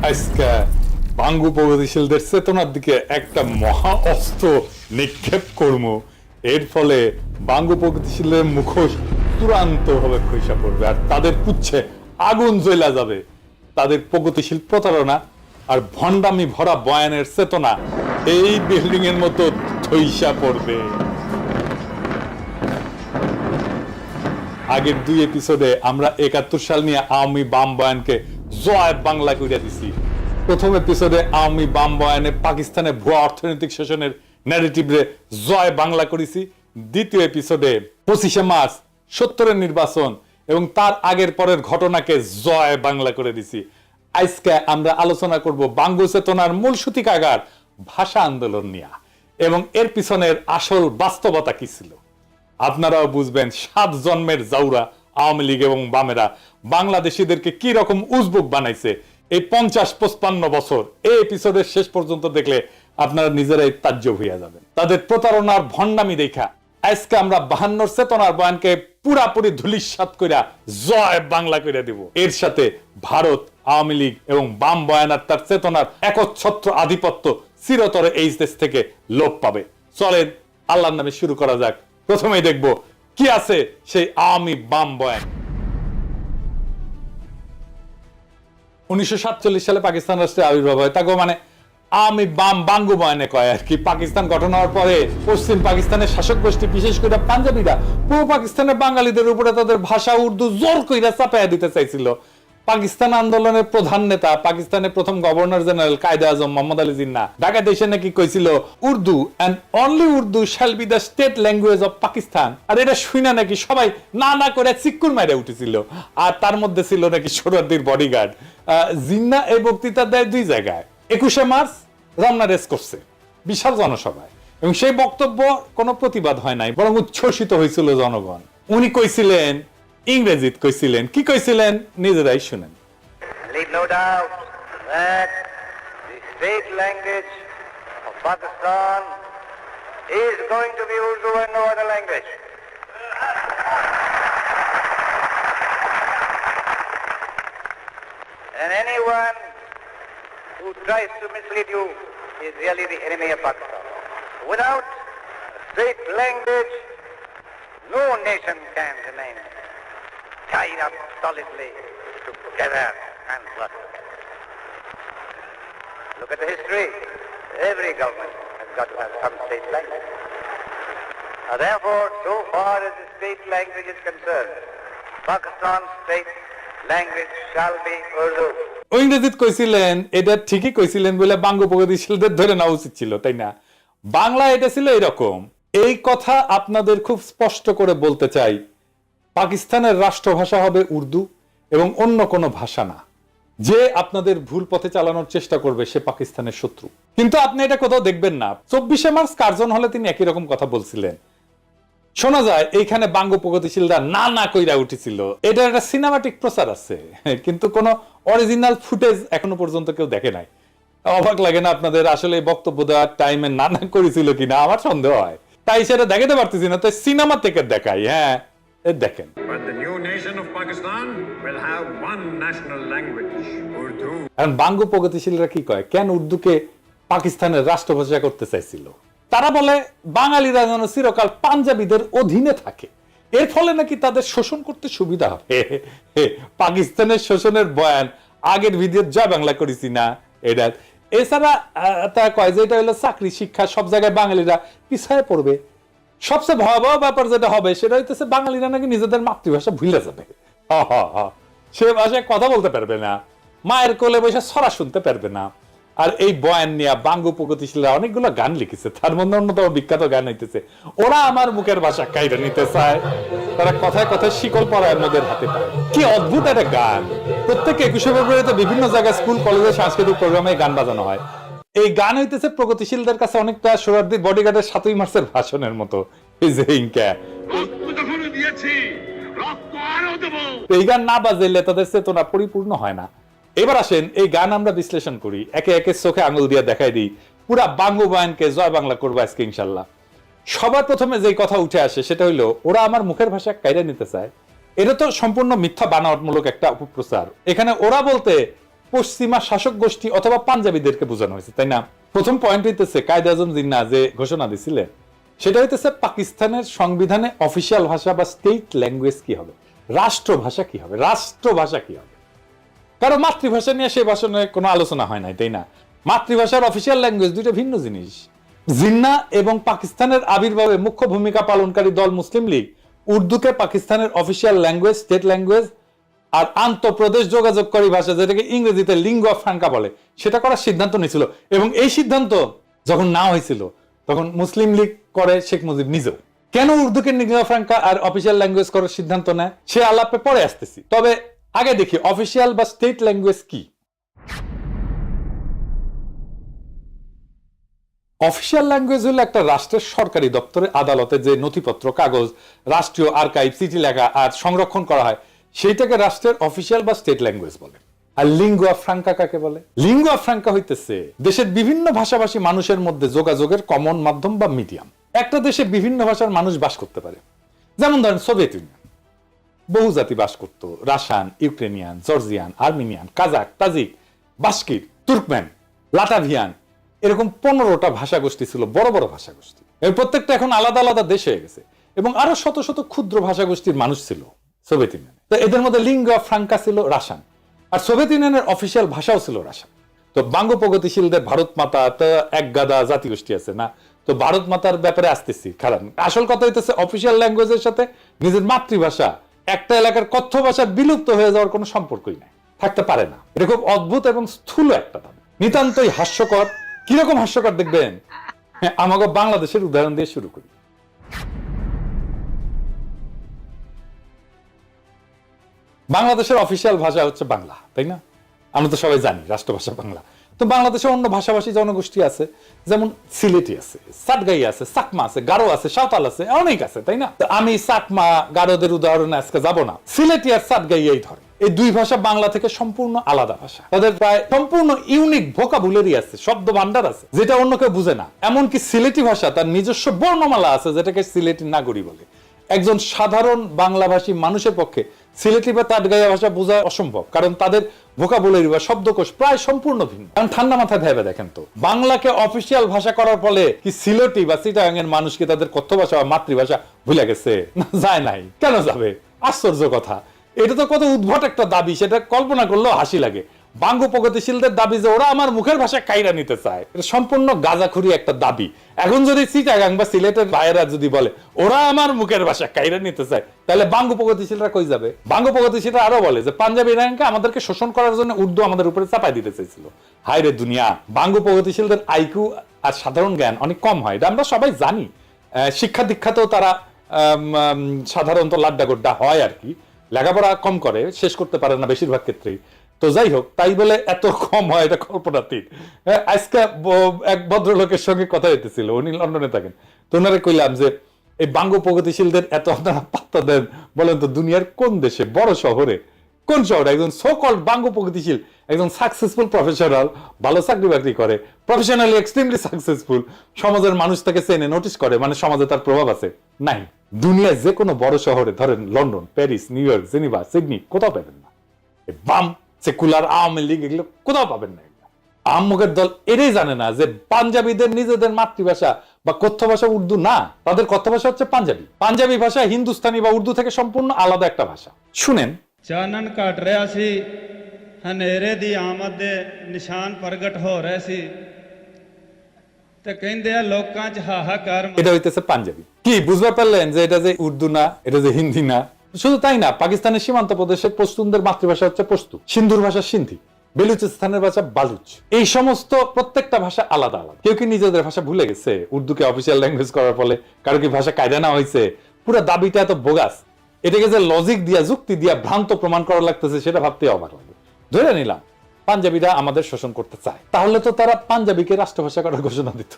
আজকে বাঙ্গু প্রগতিশীলদের চেতনার দিকে একটা মহা অস্ত্র নিক্ষেপ করবো। এর ফলে বাঙ্গু প্রগতিশীলদের মুখোশ চূড়ান্ত ভাবে খসে পড়বে আর তাদের পুচ্ছে আগুন জ্বলা যাবে। তাদের প্রগতিশীল প্রতারণা আর ভণ্ডামি ভরা বয়ানের চেতনা এই বিল্ডিং এর মতো ধইসা পড়বে। আগের 2 এপিসোডে আমরা 71 সাল নিয়ে আওয়ামী বাম বয়ানকে জয় বাংলা কইরা দিছি। প্রথম এপিসোডে আওয়ামী বাম বয়ানে পাকিস্তানে ভুয়া অর্থনৈতিক শোষণের ন্যারেটিভে জয় বাংলা করেছি। দ্বিতীয় এপিসোডে 25শে মার্চ 70-এর নির্বাচন এবং তার আগের পরের ঘটনাকে জয় বাংলা করে দিছি। আজকে আমরা আলোচনা করব বাঙ্গু চেতনার মূল সূতিকাগার ভাষা আন্দোলন নিয়ে এবং এর পিছনের আসল বাস্তবতা কি ছিল। আপনারাও বুঝবেন 7 জন্মের জাউরা আওয়ামী লীগ এবং বামেরা বাংলাদেশিদেরকে কি রকম উজবুক বানাইছে এই 50-55 বছর। এই এপিসোডের শেষ পর্যন্ত দেখলে আপনারা নিজেরাই তাজ্জব হইয়া যাবেন। তাদের প্রতারণার ভণ্ডামি দেখা আজকে আমরা 52 চেতনার বয়ানকে পুরাপুরি ধূলিসাৎ কইরা জয় বাংলা কইরা দেব। এর সাথে ভারত, আওয়ামী লীগ এবং বাম বয়ান আর তার চেতনার একচ্ছত্র আধিপত্য চিরতরে এই দেশ থেকে লোপ পাবে। চলেন আল্লাহর নামে শুরু করা যাক। প্রথমেই দেখব কি আছে সেই আওয়ামী বাম বয়ান। 1947 সালে পাকিস্তান রাষ্ট্রের আবির্ভাব হয়। তাকে মানে আওয়ামী বাম বাঙ্গু বয়ানে কয় আর কি। পাকিস্তান গঠন হওয়ার পরে পশ্চিম পাকিস্তানের শাসক গোষ্ঠী বিশেষ করে পাঞ্জাবিরা পূর্ব পাকিস্তানের বাঙালিদের উপরে তাদের ভাষা উর্দু জোর কইরা চাপাইয়া দিতে চাইছিল। পাকিস্তান আন্দোলনের প্রধান নেতা পাকিস্তানের প্রথম গভর্নর জেনারেল কায়েদে আজম মোহাম্মদ আলী জিন্না ঢাকায় এসে নাকি কইছিল Urdu and only Urdu shall be the state language of Pakistan. আর এটা শুনা নাকি সবাই না না করে চিক্কুর মাইরে উঠেছিল। আর তার মধ্যে ছিল নাকি সোহরাওয়ার্দীর বডিগার্ড। জিন্না এই বক্তৃতা দেয় 2 জায়গায়। 21শে মার্চ রমনা রেস করছে বিশাল জনসভায় এবং সেই বক্তব্য কোনো প্রতিবাদ হয় নাই, বরং উচ্ছ্বসিত হয়েছিল জনগণ। উনি কইছিলেন ইংরেজিতে কইছিলেন। কি কইছিলেন নিজেরাই শুনেন। Leave no doubt that the state language of Pakistan is going to be Urdu and no other language. And anyone who tries to mislead you is really the enemy of Pakistan. Without a state language, no nation can remain tied up solidly together and prosper. Look at the history. Every government has got to have some state language. Therefore, so far as the state language is concerned, Pakistan's state language shall be Urdu. ইংরেজিতে কইছিলেন, এটা ঠিকই কইছিলেন বলে বাঙ্গু প্রগতিশীলদের ধরে নেওয়া উচিত ছিল, তাই না? বাংলা এটা ছিল এরকম। এই কথা আপনাদের খুব স্পষ্ট করে বলতে চাই, পাকিস্তানের রাষ্ট্রভাষা হবে উর্দু এবং অন্য কোনো ভাষা না। যে আপনাদের ভুল পথে চালানোর চেষ্টা করবে সে পাকিস্তানের শত্রু। কিন্তু আপনি এটা কোথাও দেখবেন না। 24শে মার্চ কার্জন হলে তিনি একই রকম কথা বলছিলেন। শোনা যায় এইখানে বাঙ্গু প্রগতিশীলরা না না কইরা উঠেছিল। এটা একটা সিনেমাটিক প্রচার আছে, কিন্তু কোনো অরিজিনাল ফুটেজ এখনো পর্যন্ত কেউ দেখে নাই। অবাক লাগে না আপনাদের? আসলে বক্তব্য দেওয়ার টাইমে না না করেছিল কিনা আমার সন্দেহ হয়, তাই সেটা দেখাতে পারতেছি না, তাই সিনেমা থেকে দেখাই। হ্যাঁ দেখেন। But the new nation of Pakistan will have one national language, Urdu. এখন বাঙ্গু প্রগতিশীলরা কি কয়, কেন উর্দুকে পাকিস্তানের রাষ্ট্রভাষা করতে চাইছিল? তারা বলে বাঙালিরা যেন চিরকাল পাঞ্জাবিদের অধীনে থাকে, এর ফলে নাকি তাদের শোষণ করতে সুবিধা হবে। পাকিস্তানের শোষণের বয়ান আগের ভিডিও জয় বাংলা করেছি না এটা। এছাড়া তা কয় যে এটা হলো চাকরি শিক্ষা সব জায়গায় বাঙালিরা পিছায় পড়বে। সবচেয়ে ভয়াবহ ব্যাপার যেটা হবে সেটা হইতেছে বাঙালিরা নাকি নিজেদের মাতৃভাষা ভুলে যাবে। সে ভাষায় কথা বলতে পারবে না, মায়ের কোলে বসে ছড়া শুনতে পারবে না। আর এই বয়ান নিয়ে বাঙ্গু প্রগতিশীলরা অনেকগুলো গান লিখেছে, তার মধ্যে অন্যতম বিখ্যাত গান হইতেছে ওরা আমার মুখের ভাষা কাইরা নিতে চায়, তারা কথায় কথায় শিকল পরায় মোদের হাতে পায়। কি অদ্ভুত একটা গান। প্রত্যেক 21শে ফেব্রুয়ারিতে বিভিন্ন জায়গায় স্কুল কলেজে সাংস্কৃতিক প্রোগ্রামে গান বাজানো হয়। এই গান হইতেছে প্রগতিশীলদের কাছে অনেকটা সোহরাওয়ার্দীর বডিগার্ডের 7ই মার্চের ভাষণের মতো। এই গান না বাজাইলে তাদের চেতনা পরিপূর্ণ হয় না। এবার আসেন এই গান আমরা বিশ্লেষণ করি, একে একে চোখে আঙুল দিয়ে দেখাই দিই। পুরা বাঙ্গু বয়ানকে জয় বাংলা করবো আজকে ইনশাল্লাহ। সবার প্রথমে যে কথা উঠে আসে সেটা হইলো ওরা আমার মুখের ভাষা কাইরা নিতে চায়। এটা তো সম্পূর্ণ মিথ্যা বানাওয়াটমূলক একটা অপপ্রচার। এখানে ওরা বলতে পশ্চিমা শাসক গোষ্ঠী অথবা পাঞ্জাবিদেরকে বোঝানো হয়েছে, তাই না? প্রথম পয়েন্ট হইতেছে কায়েদ আজম জিন্নাহ যে ঘোষণা দিছিলেন সেটা হইতেছে পাকিস্তানের সংবিধানে অফিসিয়াল ভাষা বা স্টেট ল্যাঙ্গুয়েজ কি হবে, রাষ্ট্রভাষা কি হবে, রাষ্ট্রভাষা কি হবে। কারণ মাতৃভাষা নিয়ে সেই ভাষণে কোনো আলোচনা হয় নাই, তাই না? মাতৃভাষার অফিসিয়াল ল্যাঙ্গুয়েজ দুইটা ভিন্ন জিনিস। জিন্নাহ এবং পাকিস্তানের আবির্ভাবে মুখ্য ভূমিকা পালনকারী দল মুসলিম লীগ উর্দুকে পাকিস্তানের অফিসিয়াল ল্যাঙ্গুয়েজ, স্টেট ল্যাঙ্গুয়েজ আর আন্তঃপ্রদেশ যোগাযোগকারী ভাষা, যেটাকে ইংরেজিতে লিঙ্গুয়া ফ্রাঙ্কা বলে, সেটা করার সিদ্ধান্ত নিয়েছিল। এবং এই সিদ্ধান্ত যখন না হয়েছিল তখন মুসলিম লীগ করে শেখ মুজিব নিজেও। কেন উর্দুকে লিঙ্গুয়া ফ্রাঙ্কা আর অফিসিয়াল ল্যাঙ্গুয়েজ করার সিদ্ধান্ত নেয় সে আলাপে পরে আসতেছি, তবে আগে দেখি অফিসিয়াল বা স্টেট ল্যাঙ্গুয়েজ কি। অফিসিয়াল ল্যাঙ্গুয়েজ হলো একটা রাষ্ট্রের সরকারি দপ্তরে, আদালতে যে নথিপত্র, কাগজ, রাষ্ট্রীয় আর্কাইভ, চিঠি লেখা আর সংরক্ষণ করা হয় সেইটাকে রাষ্ট্রের অফিসিয়াল বা স্টেট ল্যাঙ্গুয়েজ বলে। আর লিঙ্গুয়া ফ্রাঙ্কা কাকে বলে? লিঙ্গুয়া ফ্রাঙ্কা হইতেছে দেশের বিভিন্ন ভাষাভাষী মানুষের মধ্যে যোগাযোগের কমন মাধ্যম বা মিডিয়াম। একটা দেশে বিভিন্ন ভাষার মানুষ বাস করতে পারে, যেমন ধরেন সোভিয়েত ইউনিয়ন, বহু জাতি বাস করত, Russian, Ukrainian, Georgian, Armenian, Kazakh, Tajik, Bashkir, Turkmen, Latvian, এরকম 15টা ভাষা গোষ্ঠী ছিল, বড় বড় ভাষা গোষ্ঠী। এর প্রত্যেকটা এখন আলাদা আলাদা দেশ হয়ে গেছে এবং আরো শত শত ক্ষুদ্র ভাষা গোষ্ঠীর মানুষ ছিল সোভিয়েত ইউনিয়নে। তো এদের মধ্যে লিঙ্গুয়া ফ্রাঙ্কা ছিল রাশিয়ান, আর সোভিয়েত ইউনিয়নের অফিসিয়াল ভাষাও ছিল রাশিয়ান। তো বাঙ্গ প্রগতিশীলদের ভারত মাতা তো এক গাদা জাতিগোষ্ঠী আছে না, তো ভারত মাতার ব্যাপারে আসতেছি। কারণ আসল কথা হইতেছে অফিসিয়াল ল্যাঙ্গুয়েজের সাথে নিজের মাতৃভাষা, একটা এলাকার কথ্য ভাষা বিলুপ্ত হয়ে যাওয়ার কোনো সম্পর্কই নাই, থাকতে পারে না। এটা খুব অদ্ভুত এবং স্থূল একটা দাবি, নিতান্তই হাস্যকর। কিরকম হাস্যকর দেখবেন, আমাকে বাংলাদেশের উদাহরণ দিয়ে শুরু করি। বাংলাদেশের অফিসিয়াল ভাষা হচ্ছে বাংলা, তাই না? আমরা তো সবাই জানি রাষ্ট্রভাষা বাংলা। তো বাংলাদেশে অন্য ভাষাভাষী জনগোষ্ঠী আছে, যেমন সিলেটি আছে, সাতগাই আছে, চাকমা আছে, গারো আছে, সাঁওতাল আছে, অনেক আছে, তাই না? তো আমি চাকমা গারোদের উদাহরণে আজকে যাব না, সিলেটি আর সাতগাই এই ধরে। এই দুই ভাষা বাংলা থেকে সম্পূর্ণ আলাদা ভাষা, তাদের প্রায় সম্পূর্ণ ইউনিক ভোকাবুলারি আছে, শব্দ ভান্ডার আছে, যেটা অন্য কেউ বুঝে না। এমনকি সিলেটি ভাষা তার নিজস্ব বর্ণমালা আছে, যেটাকে সিলেটি নাগরী বলে। একজন সাধারণ বাংলাভাষী মানুষের পক্ষে সিলেটি বা তাটগাইয়া ভাষা বোঝা অসম্ভব, কারণ তাদের ভোকাবুলারি বা শব্দকোষ প্রায় সম্পূর্ণ ভিন্ন। কারণ ঠান্ডা মাথায় ভেবে দেখেন তো, বাংলাকে অফিসিয়াল ভাষা করার ফলে কি সিলেটি বা চিটাগাং এর মানুষ কি তাদের কথ্য ভাষা বা মাতৃভাষা ভুলে গেছে? না, যায় নাই। কেন যাবে? আশ্চর্য কথা। এটা তো কত উদ্ভট একটা দাবি, সেটা কল্পনা করলেও হাসি লাগে। বাঙ্গ প্রগতিশীলদের দাবি যে ওরা আমার মুখের ভাষা কাইরা নিতে চায়, এটা সম্পূর্ণ গাঁজাখুরি একটা দাবি। এখন যদি চিটাগাং বা সিলেটের ভাইয়েরা যদি বলে ওরা আমার মুখের ভাষা কাইরা নিতে চায়, তাহলে বাঙ্গ প্রগতিশীলরা কই যাবে? বাঙ্গ প্রগতিশীলরা আরো বলে যে পাঞ্জাবি ইরানকে আমাদেরকে শোষণ করার জন্য উর্দু আমাদের উপরে চাপাই দিতে চাইছিল। হায় রে দুনিয়া! বাঙ্গ প্রগতিশীলদের আইকিউ আর সাধারণ জ্ঞান অনেক কম হয়, এটা আমরা সবাই জানি। শিক্ষা দীক্ষাতেও তারা সাধারণত লাড্ডা গোড্ডা হয় আর কি, লেখাপড়া কম করে, শেষ করতে পারে না বেশিরভাগ ক্ষেত্রেই। তো যাই হোক, তাই বলে এত কম হয় এটা কল্পনাতীত। আজকে এক ভদ্রলোকের সঙ্গে কথা হইতেছিল, উনি লন্ডনে থাকেন। তো ওনারে কইলাম যে এই বাঙ্গ প্রগতিশীলদের এত আপনারা পাত্তা দেন, বলেন তো দুনিয়ার কোন দেশে, বড় শহরে, কোন শহরে একজন সো কল্ড বাঙ্গ প্রগতিশীল, একজন সাকসেসফুল প্রফেশনাল, ভালো চাকরি বাকরি করে, প্রফেশনালি এক্সট্রিমলি সাকসেসফুল, সমাজের মানুষ তাকে চেনে, নোটিস করে, মানে সমাজে তার প্রভাব আছে? নাই। দুনিয়ায় যে কোনো বড় শহরে, ধরেন London, Paris, new York, Geneva, Sydney, কোথাও পাবেন না। বাম সেকুলার আওয়ামী লীগ এগুলো কোথাও পাবেন না। আহম্মকের দল এটাই জানে না যে পাঞ্জাবিদের নিজেদের মাতৃভাষা বা কথ্য ভাষা উর্দু না, তাদের কথ্য ভাষা হচ্ছে পাঞ্জাবি। পাঞ্জাবি ভাষা হিন্দুস্তানি বা উর্দু থেকে সম্পূর্ণ আলাদা একটা ভাষা। শুনেন, ਚਾਨਣ ਘਟ ਰਿਹਾ ਸੀ, ਹਨੇਰੇ ਦੀ ਆਮਦ ਦੇ ਨਿਸ਼ਾਨ ਪ੍ਰਗਟ ਹੋ ਰਹੇ ਸੀ ਤੇ ਕਹਿੰਦੇ ਆ ਲੋਕਾਂ 'ਚ ਹਾਹਾਕਾਰ। এটা হইতেছে পাঞ্জাবি। কি বুঝতে পারলেন যে এটা যে উর্দু না, এটা যে হিন্দি না? শুধু তাই না, পাকিস্তানের সীমান্ত প্রদেশের পশতুনদের মাতৃভাষা হচ্ছে পশতু, সিন্ধুর ভাষা সিন্ধি, বেলুচিস্তানের ভাষা বালুচ। এই সমস্ত প্রত্যেকটা ভাষা আলাদা আলাদা। কেউ কি নিজেদের ভাষা ভুলে গেছে উর্দুকে অফিসিয়াল ল্যাঙ্গুয়েজ করার ফলে? কারো কি ভাষা কায়দা না হয়েছে? পুরো দাবিটা এত বোগাস, এটাকে যে লজিক দিয়া, যুক্তি দিয়া ভ্রান্ত প্রমাণ করা লাগতেছে, সেটা ভাবতে অবাক লাগে। ধরে নিলাম পাঞ্জাবিরা আমাদের শোষণ করতে চায়, তাহলে তো তারা পাঞ্জাবিকে রাষ্ট্রভাষা করার ঘোষণা দিত,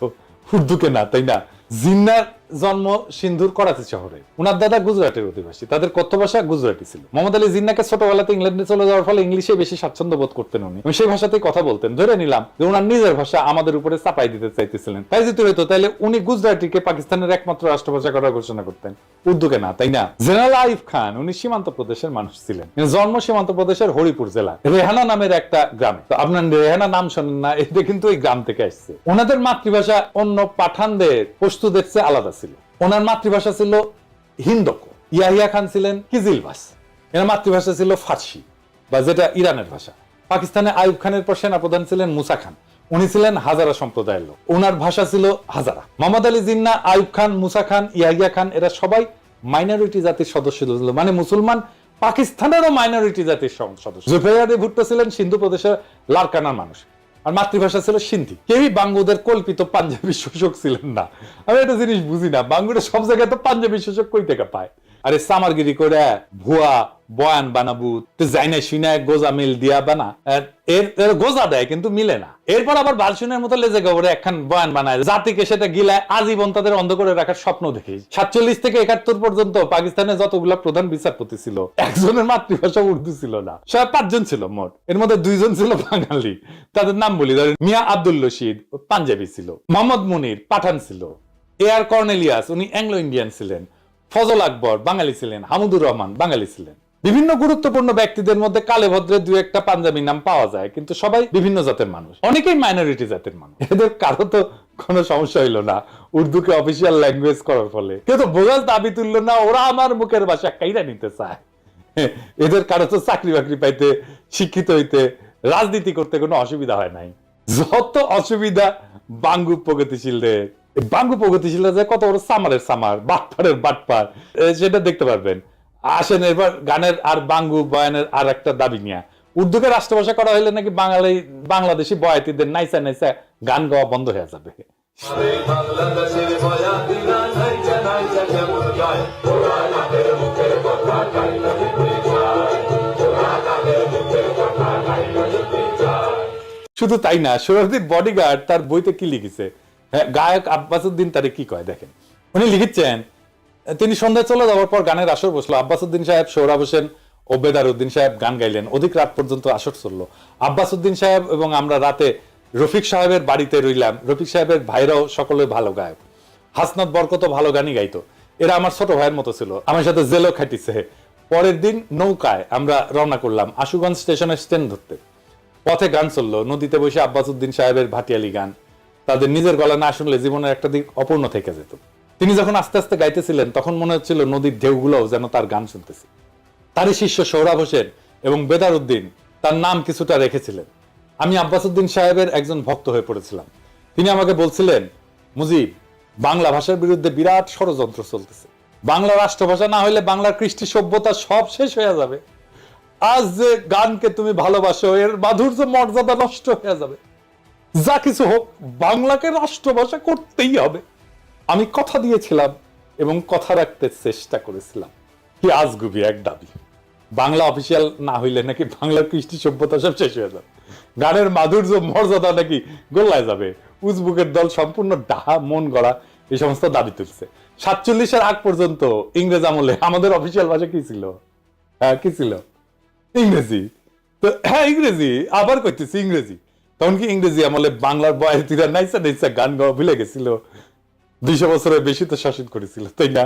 উর্দুকে না, তাই না? জিন্নার জন্ম সিন্ধুর করাচি শহরে। উনার দাদা গুজরাটের অধিবাসী, তাদের কথ্য ভাষা গুজরাটি ছিল। মোহাম্মদ আলী জিন্নাকে ছোটবেলাতে ইংল্যান্ডে চলে যাওয়ার ফলে ইংলিশে বেশি স্বাচ্ছন্দ্য বোধ করতেন উনি, এবং সেই ভাষাতেই কথা বলতেন। ধরে নিলাম যে উনার নিজের ভাষা আমাদের উপরে চাপাই দিতে চাইতেছিলেন। তাই যদি হইতো তাহলে উনি গুজরাটিকে পাকিস্তানের একমাত্র রাষ্ট্রভাষা করার ঘোষণা করতেন, উর্দুকে না, তাই না? জেনারেল আইয়ুব খান উনি সীমান্ত প্রদেশের মানুষ ছিলেন, জন্ম সীমান্ত প্রদেশের হরিপুর জেলা রেহানা নামের একটা গ্রামে। তো আপনার রেহানা নাম শোনেন না, এটা কিন্তু এই গ্রাম থেকে আসছে। ওনাদের মাতৃভাষা অন্য পাঠানদের পশতুদের চেয়ে আলাদা ছিল। ওনার মাতৃভাষা ছিল হিন্দকো। ইয়াহিয়া খান ছিলেন কিজিলভাস, এর মাতৃভাষা ছিল ফার্সি বা যেটা ইরানের ভাষা। পাকিস্তানে আইয়ুব খানের পর সেনাপ্রধান ছিলেন মুসা খান, উনি ছিলেন হাজারা সম্প্রদায়ের লোক, ওনার ভাষা ছিল হাজারা। মোহাম্মদ আলী জিন্নাহ, আইয়ুব খান, মুসা খান, ইয়াহিয়া খান এরা সবাই মাইনরিটি জাতির সদস্য ছিল, মানে মুসলমান পাকিস্তানেরও মাইনরিটি জাতির সদস্য। জুলফিকার আলী ভুট্টো ছিলেন সিন্ধু প্রদেশের লারকানার মানুষ, আর মাতৃভাষা ছিল সিন্ধি। কেউই বাঙ্গুদের কল্পিত পাঞ্জাবি শোষক ছিলেন না। আমি একটা জিনিস বুঝি না, বাঙ্গুরা সব জায়গায় তো পাঞ্জাবি শোষক কই থেকে পায়? আরে সামারগিরি করে ভুয়া বয়ান বানাবু যাইনা শুনে গোজা মিল দিয়া বানা, এর গোজা দেয় কিন্তু মিলে না। এরপর আবার বালসুনের মতো লেজে গবরে একখান বয়ান বানায়, জাতিকে সেটা গিলায় আজীবন তাদের অন্ধ করে রাখার স্বপ্ন দেখি। 47 থেকে 71 পর্যন্ত পাকিস্তানে যতগুলা প্রধান বিচারপতি ছিল, একজনের মাতৃভাষা উর্দু ছিল না। সবাই 5 জন ছিল মোট, এর মধ্যে 2 জন ছিল বাঙালি। তাদের নাম বলি, মিয়া আব্দুল রশিদ পাঞ্জাবি ছিল, মোহাম্মদ মুনির পাঠান ছিল, এআর কর্নেলিয়াস উনি অ্যাংলো ইন্ডিয়ান ছিলেন, ফজল আকবর বাঙালি ছিলেন, হামুদুর রহমান বাঙালি ছিলেন। বিভিন্ন গুরুত্বপূর্ণ ব্যক্তিদের মধ্যে কালে ভদ্রে 2-1টা পাঞ্জাবি নাম পাওয়া যায়, কিন্তু সবাই বিভিন্ন জাতের মানুষ, অনেকেই মাইনরিটি জাতের মানুষ। এদের কারো তো কোনো সমস্যা হইলো না উর্দুকে অফিসিয়াল ল্যাঙ্গুয়েজ করার ফলে, কেউ তো বোঝার দাবি তুললো না, ওরা আমার মুখের ভাষা কাইরা নিতে চায়। এদের কারো তো চাকরি বাকরি পাইতে, শিক্ষিত হইতে, রাজনীতি করতে কোনো অসুবিধা হয় নাই। যত অসুবিধা বাঙ্গু প্রগতিশীলদের। বাঙ্গু প্রগতিশীলরা যে কত বড় সামারের সামার, বাটপারের বাটপার, সেটা দেখতে পারবেন। আসেন এবার গানের আর বাঙ্গু বয়ানের আর একটা দাবি নিয়ে। উর্দুকে রাষ্ট্রভাষা করা হলে নাকি বাংলাদেশি বয়াতিদের নাইসা নাইসা গান গাওয়া বন্ধ হয়ে যাবে। শুধু তাই না, সোহরাওয়ার্দীর বডিগার্ড তার বইতে কি লিখেছে, গায়ক আব্বাস উদ্দিন তারে কি কয় দেখেন। উনি লিখেছেন, তিনি সন্ধ্যায় চলে যাওয়ার পর গানের আসর বসলো। আব্বাস উদ্দিন সাহেব, সোহরাব হোসেন ও বেদার উদ্দিন সাহেব গান গাইলেন। অধিক রাত পর্যন্ত আসর চললো। আব্বাস উদ্দিন সাহেব এবং আমরা রাতে রফিক সাহেবের বাড়িতে রইলাম। রফিক সাহেবের ভাইরাও সকলে ভালো গায়ক, হাসনাত বরকত ভালো গানই গাইতো। এরা আমার ছোট ভাইয়ের মতো ছিল, আমার সাথে জেলও খাটিছে। পরের দিন নৌকায় আমরা রওনা করলাম আশুগঞ্জ স্টেশনের স্ট্যান্ড ধরতে। পথে গান চললো, নদীতে বসে আব্বাস উদ্দিন সাহেবের ভাটিয়ালি গান। তাদের নিজের গলা না শুনলে জীবনের একটা দিক অপূর্ণ থেকে যেত। তিনি যখন আস্তে আস্তে গাইতেছিলেন তখন মনে হচ্ছিল নদীর ঢেউগুলোও যেন তার গান শুনতেছে। তারই শিষ্য সোহরাব হোসেন এবং বেদার উদ্দিন তার নাম কিছুটা রেখেছিলেন। আমি আব্বাস উদ্দিন সাহেবের একজন ভক্ত হয়ে পড়েছিলাম। তিনি আমাকে বলছিলেন, মুজিব, বাংলা ভাষার বিরুদ্ধে বিরাট ষড়যন্ত্র চলতেছে। বাংলা রাষ্ট্রভাষা না হলে বাংলার কৃষ্টি সভ্যতা সব শেষ হয়ে যাবে। আজ যে গানকে তুমি ভালোবাসো এর মাধুর্য মর্যাদা নষ্ট হয়ে যাবে। যা কিছু হোক, বাংলাকে রাষ্ট্রভাষা করতেই হবে। আমি কথা দিয়েছিলাম এবং কথা রাখতে চেষ্টা করেছিলাম। কি আজগুবি এক দাবি, বাংলা অফিসিয়াল না হইলে নাকি বাংলার কৃষ্টি সভ্যতা সব শেষ হয়ে যাবে, গানের মাধুর্য মর্যাদা নাকি গোল্লায় যাবে। উজবুকের দল সম্পূর্ণ ডাহা মন গড়া এই সমস্ত দাবি তুলছে। 47-এর আগ পর্যন্ত ইংরেজ আমলে আমাদের অফিসিয়াল ভাষা কি ছিল? কি ছিল? ইংরেজি। তো ইংরেজি, আবার কইতেছি ইংরেজি। তখন কি ইংরেজি আমলে বাংলার বয়াতিরা নাইসা নাইসা গান গাওয়া ভুলে গেছিল? 200 বছরের বেশি তো শাসন করেছিল, তাই না?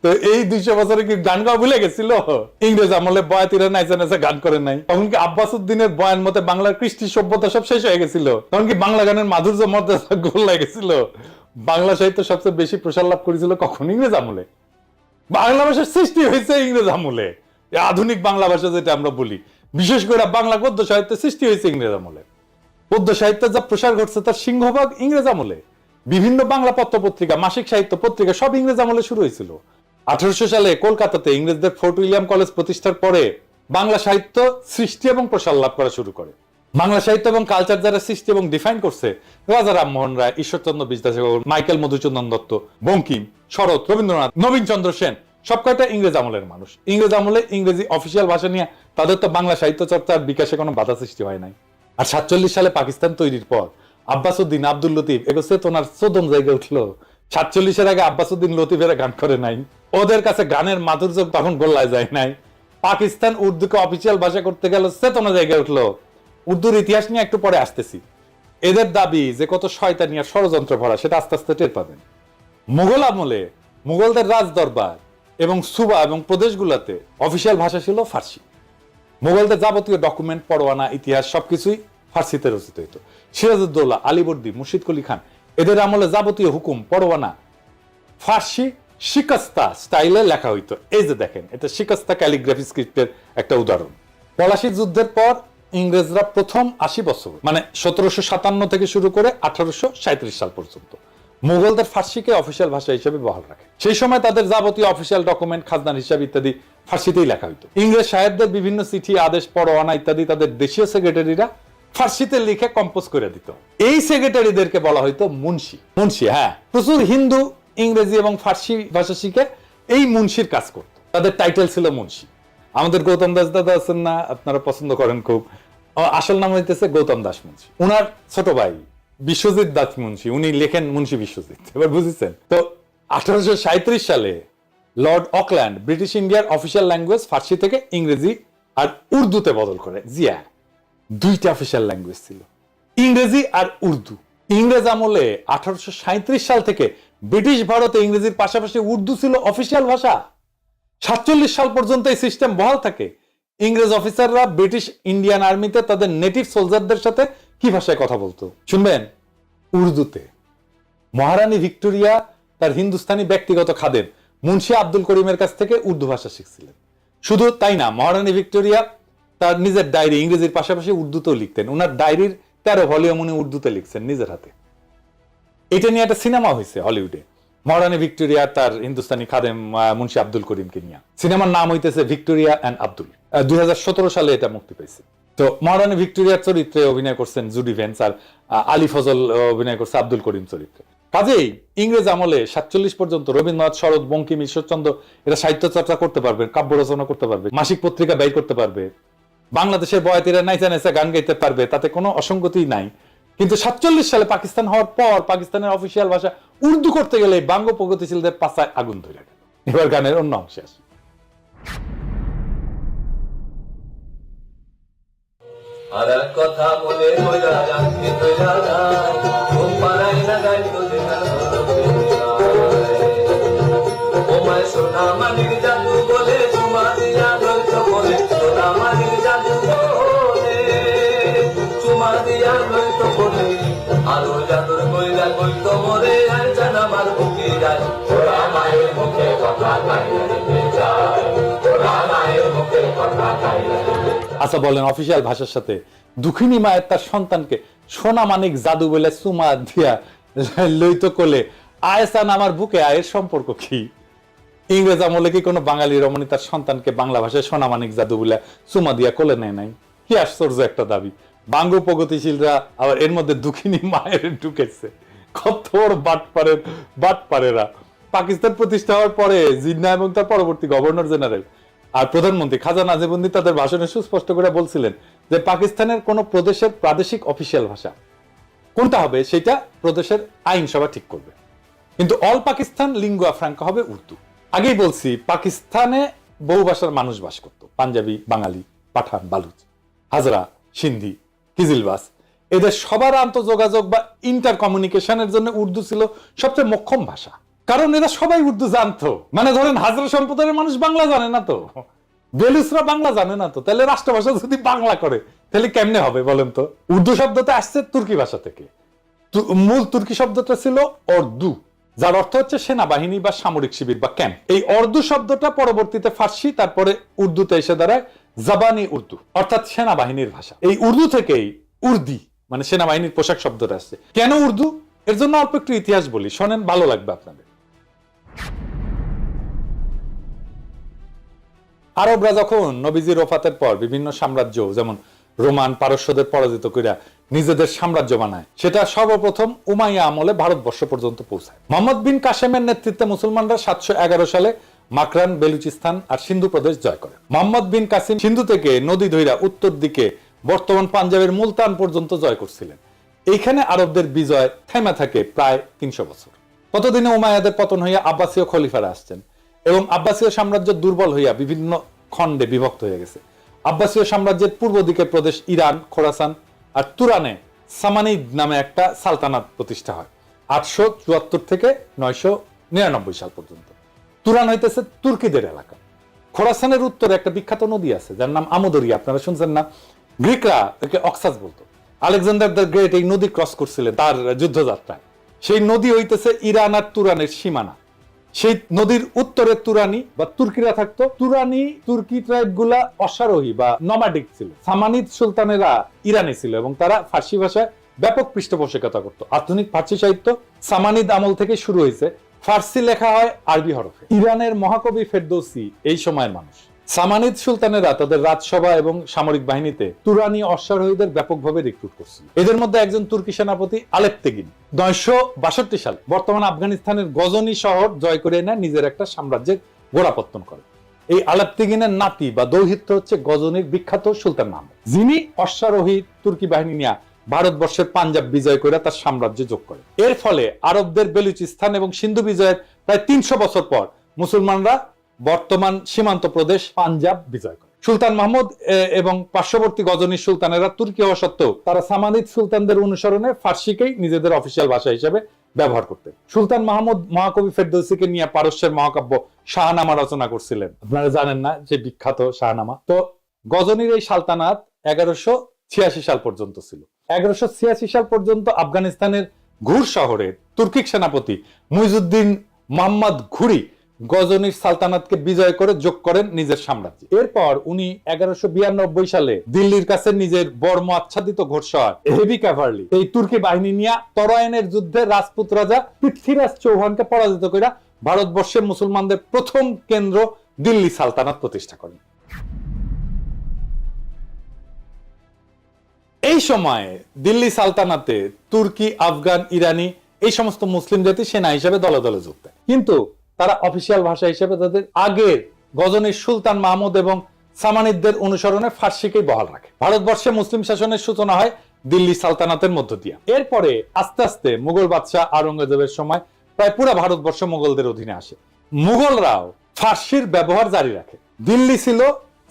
তো এই 200 বছরে কি গান গাওয়া ভুলে গেছিল? ইংরেজ আমলে বয়াতিরা নাইসা নাইসা গান করে নাই? তখন কি আব্বাস উদ্দিনের বয়ান মতে বাংলার কৃষ্টি সভ্যতা সব শেষ হয়ে গেছিল? তখন কি বাংলা গানের মাধুর্য মর্যাদা গোল্লায় গেছিল? বাংলা সাহিত্য সবচেয়ে বেশি প্রসার লাভ করেছিল কখন? ইংরেজ আমলে। বাংলা ভাষার সৃষ্টি হয়েছে ইংরেজ আমলে। আধুনিক বাংলা ভাষা যেটা আমরা বলি, বিশেষ করে বাংলা গদ্য সাহিত্যের সৃষ্টি হয়েছে ইংরেজ আমলে। পদ্য সাহিত্যের যা প্রসার ঘটছে তার সিংহভাগ ইংরেজ আমলে। বিভিন্ন বাংলা পত্র পত্রিকা, মাসিক সাহিত্য পত্রিকা সব ইংরেজ আমলে শুরু হয়েছিল। 1800 সালে কলকাতাতে ইংরেজদের ফোর্ট উইলিয়াম কলেজ প্রতিষ্ঠার পরে বাংলা সাহিত্য সৃষ্টি এবং প্রসার লাভ করা শুরু করে। বাংলা সাহিত্য এবং কালচার যারা সৃষ্টি এবং ডিফাইন করছে, রাজা রামমোহন রায়, ঈশ্বরচন্দ্র বিদ্যাসাগর, মাইকেল মধুসূদন দত্ত, বঙ্কিম, শরৎ, রবীন্দ্রনাথ, নবীন চন্দ্র সেন, সব কয়টা ইংরেজ আমলের মানুষ। ইংরেজ আমলে ইংরেজি অফিসিয়াল ভাষা নিয়ে তাদের তো বাংলা সাহিত্য চর্চার বিকাশে কোনো বাধা সৃষ্টি হয় নাই। আর 47 সালে পাকিস্তান তৈরির পর আব্বাস উদ্দিন, আব্দুল লতিফ এগো চেতনার চোদন জায়গায় উঠলো। 47-এর আগে আব্বাসউদ্দিন লতিফেরা গান করে নাই, ওদের কাছে গানের মাধুর্য তখন গোল্লায় যায় নাই। পাকিস্তান উর্দুকে অফিসিয়াল ভাষা করতে গেল, চেতনা জায়গায় উঠলো। উর্দুর ইতিহাস নিয়ে একটু পরে আসতেছি। এদের দাবি যে কত শয়তানি আর ষড়যন্ত্র ভরা, সেটা আস্তে আস্তে টের পাবেন। মুঘল আমলে মুঘলদের রাজ দরবার এবং সুবা এবং প্রদেশগুলোতে অফিসিয়াল ভাষা ছিল ফার্সি। মুঘলদের যাবতীয় ডকুমেন্ট, পরোয়ানা, ইতিহাস সবকিছুই ফার্সিতে রচিত হইত। সিরাজউদ্দৌলা, আলীবর্দী, মুর্শিদ কুলি খান এদের আমলে যাবতীয় হুকুম, পরোয়ানা ফার্সি শিকস্তা স্টাইলে লেখা হইতো। এই যে দেখেন, এটা শিকস্তা ক্যালিগ্রাফি স্ক্রিপ্টের একটা উদাহরণ। পলাশী যুদ্ধের পর ইংরেজরা প্রথম 80 বছর, মানে 1757 থেকে শুরু করে 1837 সাল পর্যন্ত মুঘলদের ফার্সিকে অফিসিয়াল ভাষা হিসেবে বহাল রাখে। সেই সময় তাদের যাবতীয় অফিসিয়াল ডকুমেন্ট, খাজনার হিসাব ইত্যাদি ফার্সিতেই লেখা হইতো। ইংরেজ সাহেবদের বিভিন্ন চিঠি, আদেশ, পরোয়ানা ইত্যাদি তাদের দেশীয় সেক্রেটারিরা ফার্সিতে লিখে কম্পোজ করে দিত। এই সেক্রেটারিদেরকে বলা হইতো মুন্সি। মুন্সি, হ্যাঁ, প্রচুর হিন্দু ইংরেজি এবং ফার্সি ভাষা শিখে এই মুন্সির কাজ করত। তাদের টাইটেল ছিল মুন্সি। আমাদের গৌতম দাস দাদা আছেন না, আপনারা পছন্দ করেন খুব, আসল নাম হইতেছে গৌতম দাস মুন্সি। উনার ছোট ভাই বিশ্বজিৎ দাস মুন্সি, উনি লেখেন মুন্সি বিশ্বজিৎ। এবার বুঝেছেন তো? 1837 সালে লর্ড অকল্যান্ড ব্রিটিশ ইন্ডিয়ার অফিসিয়াল ল্যাঙ্গুয়েজ ফার্সি থেকে ইংরেজি আর উর্দুতে বদল করে। জিয়া, দুইটা অফিসিয়াল ল্যাঙ্গুয়েজ ছিল, ইংরেজি আর উর্দু। ইংরেজ আমলে 1837 সাল থেকে ব্রিটিশ ভারতে ইংরেজির পাশাপাশি উর্দু ছিল অফিসিয়াল ভাষা। 47 সাল পর্যন্ত এই সিস্টেম বহাল থাকে। ইংরেজ অফিসাররা ব্রিটিশ ইন্ডিয়ান আর্মিতে তাদের নেটিভ সোলজারদের সাথে কি ভাষায় কথা বলতো শুনবেন? উর্দুতে। মহারানী ভিক্টোরিয়া তার হিন্দুস্তানি ব্যক্তিগত খাদেম মুন্সি আব্দুল করিমের কাছ থেকে উর্দু ভাষা শিখছিলেন। শুধু তাই না, মহারানী ভিক্টোরিয়া তার নিজের ডায়েরি ইংরেজির পাশাপাশি উর্দুতেও লিখতেন। ওনার ডায়েরির 13 ভলিউম উনি উর্দুতে লিখছেন নিজের হাতে। এটা নিয়ে একটা সিনেমা হয়েছে হলিউডে, মহারানী ভিক্টোরিয়া তার হিন্দুস্তানি খাদেম মুন্সি আব্দুল করিমকে নিয়ে। সিনেমার নাম হইতেছে ভিক্টোরিয়া অ্যান্ড আব্দুল। 2017 সালে এটা মুক্তি পাইছে। তো মহারানী ভিক্টোরিয়ার চরিত্রে অভিনয় করছেন জুডি ভেন্স, আর আলী ফজল অভিনয় করছে আব্দুল করিম চরিত্রে। কাজেই ইংরেজ আমলে 47 পর্যন্ত রবীন্দ্রনাথ, শরৎ, বঙ্কিম, ঈশ্বরচন্দ্র এরা সাহিত্য চর্চা করতে পারবে, কাব্য রচনা করতে পারবে, মাসিক পত্রিকা ব্যয় করতে পারবে, বাংলাদেশের বয়াতিরা নাইচা নাইচা গান গাইতে পারবে, তাতে কোনো অসঙ্গতি নাই। কিন্তু 47 সালে পাকিস্তান হওয়ার পর পাকিস্তানের অফিসিয়াল ভাষা উর্দু করতে গেলে বাঙ্গ প্রগতিশীলদের পাছায় আগুন ধরে গেল। এবার গানের অন্য অংশে আসি। আর কথা মনে কইরা রাখি কইরা যায় ঘুম পাড়াই লাগাই তোদের ও মায় সোনা মানিক জাদু বলে চুমা দিয়া লইতো বলে সোনা মানিক জাদু বলে চুমা দিয়া লইতো বলে আরো জাদুর কইরা কইতো মরে আর জানা মার বুকে যায় ওরা মায়ের মুখে কথা কাইরা দিতে যায় ওরা মায়ের মুখে কথা কাইরা। আচ্ছা বলেন, অফিসিয়াল ভাষার সাথে দুঃখিনী মায়ের তার সন্তানকে সোনা মানিক জাদু বলে চুমা দিয়া লইতো কোলে আয়সান আমার বুকে, আয়ের সম্পর্ক কি? ইংরেজ আমলে কি কোনো বাঙালি রমণী তার সন্তানকে বাংলা ভাষায় সোনা মানিক জাদু বলে চুমা দিয়া কোলে নেয় নাই? কি আশ্চর্য একটা দাবি। বাঙ্গ প্রগতিশীলরা আবার এর মধ্যে দুঃখিনী মায়ের ঢুকেছে। কত বড় বাটপারেরা। পাকিস্তান প্রতিষ্ঠা হওয়ার পরে জিন্নাহ এবং তার পরবর্তী গভর্নর জেনারেল আর প্রধানমন্ত্রী খাজা নাজিবুদ্দিন তাদের ভাষণে সুস্পষ্ট করে বলছিলেন যে পাকিস্তানের কোন প্রদেশের প্রাদেশিক অফিসিয়াল ভাষা কোনটা হবে সেটা প্রদেশের আইনসভা ঠিক করবে, কিন্তু অল পাকিস্তান লিঙ্গুয়া ফ্রাঙ্কা হবে উর্দু। আগেই বলছি, পাকিস্তানে বহু ভাষার মানুষ বাস করত, পাঞ্জাবি, বাঙালি, পাঠান, বালুচ, হাজরা, সিন্ধি, কিজিলবাস। এদের সবার আন্তঃযোগাযোগ বা ইন্টার কমিউনিকেশনের জন্য উর্দু ছিল সবচেয়ে মোক্ষম ভাষা, কারণ এরা সবাই উর্দু জানতো। মানে ধরেন হাজরা সম্প্রদায়ের মানুষ বাংলা জানে না তো, বেলুচরা বাংলা জানে না তো, তাহলে রাষ্ট্রভাষা যদি বাংলা করে তাহলে কেমনে হবে বলেন তো? উর্দু শব্দটা আসছে তুর্কি ভাষা থেকে। মূল তুর্কি শব্দটা ছিল অর্দু, যার অর্থ হচ্ছে সেনাবাহিনী বা সামরিক শিবির বা ক্যাম্প। এই অর্দু শব্দটা পরবর্তীতে ফার্সি, তারপরে উর্দুতে এসে দাঁড়ায় জাবানি উর্দু, অর্থাৎ সেনাবাহিনীর ভাষা। এই উর্দু থেকেই উর্দি মানে সেনাবাহিনীর পোশাক শব্দটা আসছে। কেন উর্দু? এর জন্য অল্প একটু ইতিহাস বলি, শোনেন, ভালো লাগবে আপনাদের। আরবরা যখন নবীজির ওফাতের পর বিভিন্ন সাম্রাজ্য যেমন রোমান, পারস্যদের পরাজিত কইরা নিজেদের সাম্রাজ্য বানায়, সেটা সর্বপ্রথম উমাইয়া আমলে ভারতবর্ষ পর্যন্ত পৌঁছায়। মোহাম্মদ বিন কাসেমের নেতৃত্বে মুসলমানরা 711 সালে মাকরান, বেলুচিস্তান আর সিন্ধু প্রদেশ জয় করে। মোহাম্মদ বিন কাসিম সিন্ধু থেকে নদী ধইরা উত্তর দিকে বর্তমান পাঞ্জাবের মুলতান পর্যন্ত জয় করছিলেন। এইখানে আরবদের বিজয় থেমে থাকে প্রায় 300 বছর। ততদিনে উমাইয়াদের পতন হইয়া আব্বাসীয় খলিফারা আসছেন এবং আব্বাসীয় সাম্রাজ্য দুর্বল হইয়া বিভিন্ন খণ্ডে বিভক্ত হয়ে গেছে। আব্বাসীয় সাম্রাজ্যের পূর্ব দিকের প্রদেশ ইরান, খোরাসান আর তুরানে সামানিদ নামে একটা সালতানাত প্রতিষ্ঠা হয় 874 থেকে 999 সাল পর্যন্ত। তুরান হইতেছে তুর্কিদের এলাকা। খোরাসানের উত্তরে একটা বিখ্যাত নদী আছে যার নাম আমুদরিয়া, আপনারা শুনছেন না? গ্রিকরা একে অক্সাস বলতো। আলেকজান্ডার দ্য গ্রেট এই নদী ক্রস করছিলেন তার যুদ্ধযাত্রায়। সেই নদী হইতেছে ইরান আর তুরানের সীমানা। সেই নদীর উত্তরে তুরানি বা তুর্কিরা থাকতো। তুরানি তুর্কি ট্রাইব গুলা অশ্বারোহী বা নমাডিক ছিল। সামানিদ সুলতানেরা ইরানি ছিল এবং তারা ফার্সি ভাষায় ব্যাপক পৃষ্ঠপোষকতা করত। আধুনিক ফার্সি সাহিত্য সামানিদ আমল থেকে শুরু হয়েছে। ফার্সি লেখা হয় আরবি হরফে। ইরানের মহাকবি ফেরদৌসি এই সময়ের মানুষ। সামানিদ সুলতানেরা তাদের রাজসভা এবং সামরিক বাহিনীতে তুরানি অশ্বারোহীদের ব্যাপকভাবে রিক্রুট করছিল। এদের মধ্যে একজন তুর্কি সেনাপতি আলেপ্তেগিন 962 সাল বর্তমান আফগানিস্তানের গজনি শহর জয় করে এনে নিজের একটা সাম্রাজ্যের গোড়াপত্তন করে। এই আলেপ্তেগিনের নাতি বা দৌহিত্র হচ্ছে গজনির বিখ্যাত সুলতান মাহমুদ, যিনি অশ্বারোহী তুর্কি বাহিনী নিয়ে ভারতবর্ষের পাঞ্জাব বিজয় করে তার সাম্রাজ্য যোগ করে। এর ফলে আরবদের বেলুচিস্তান এবং সিন্ধু বিজয়ের প্রায় 300 বছর পর মুসলমানরা বর্তমান সীমান্ত প্রদেশ পাঞ্জাব বিজয় করে। সুলতান মাহমুদ এবং পার্শ্ববর্তী গজনী সুলতানেরা তুর্কি হওয়া সত্ত্বেও তারা সামানিদ সুলতানদের অনুসরণে ফার্সিকেই নিজেদের অফিসিয়াল ভাষা হিসেবে ব্যবহার করতেন। সুলতান মাহমুদ মহাকবি ফেরদৌসিকে নিয়ে পারস্যের মহাকাব্য শাহনামা রচনা করছিলেন। আপনারা জানেন না যে বিখ্যাত শাহনামা? তো গজনীর এই সালতানাত 1186 সাল পর্যন্ত ছিল। 1186 সাল পর্যন্ত আফগানিস্তানের ঘুর শহরে তুর্কিক সেনাপতি মুইজুদ্দিন মোহাম্মদ ঘুরি গজনির সালতানাতকে বিজয় করে যোগ করেন নিজের সাম্রাজ্যে। এরপর উনি 1192 সালে দিল্লির কাছে নিজের বর্ম আচ্ছাদিত ঘোড়সওয়ার হেভি ক্যাভারলি এই তুর্কি বাহিনী নিয়ে তরাইনের যুদ্ধে রাজপুত রাজা পৃথ্বীরাজ চৌহানকে পরাজিত করে ভারতবর্ষের মুসলমানদের প্রথম কেন্দ্র দিল্লি সালতানাত প্রতিষ্ঠা করেন। এই সময়ে দিল্লি সালতানাতে তুর্কি, আফগান, ইরানি এই সমস্ত মুসলিম জাতি সেনা হিসেবে দলে দলে যোগ দেয়, কিন্তু তারা অফিসিয়াল ভাষা হিসেবে তাদের আগের গজনীর সুলতান মাহমুদ এবং সামানিদদের অনুসরণে ফার্সিকেই বহাল রাখে। ভারতবর্ষে মুসলিম শাসনের সূচনা হয় দিল্লি সালতানাতের মধ্য দিয়ে। এরপরে আস্তে আস্তে মুঘল বাদশাহ আওরঙ্গজেবের সময় প্রায় পুরো ভারতবর্ষ মুঘলদের অধীনে আসে। মুঘলরাও ফার্সির ব্যবহার জারি রাখে। দিল্লি ছিল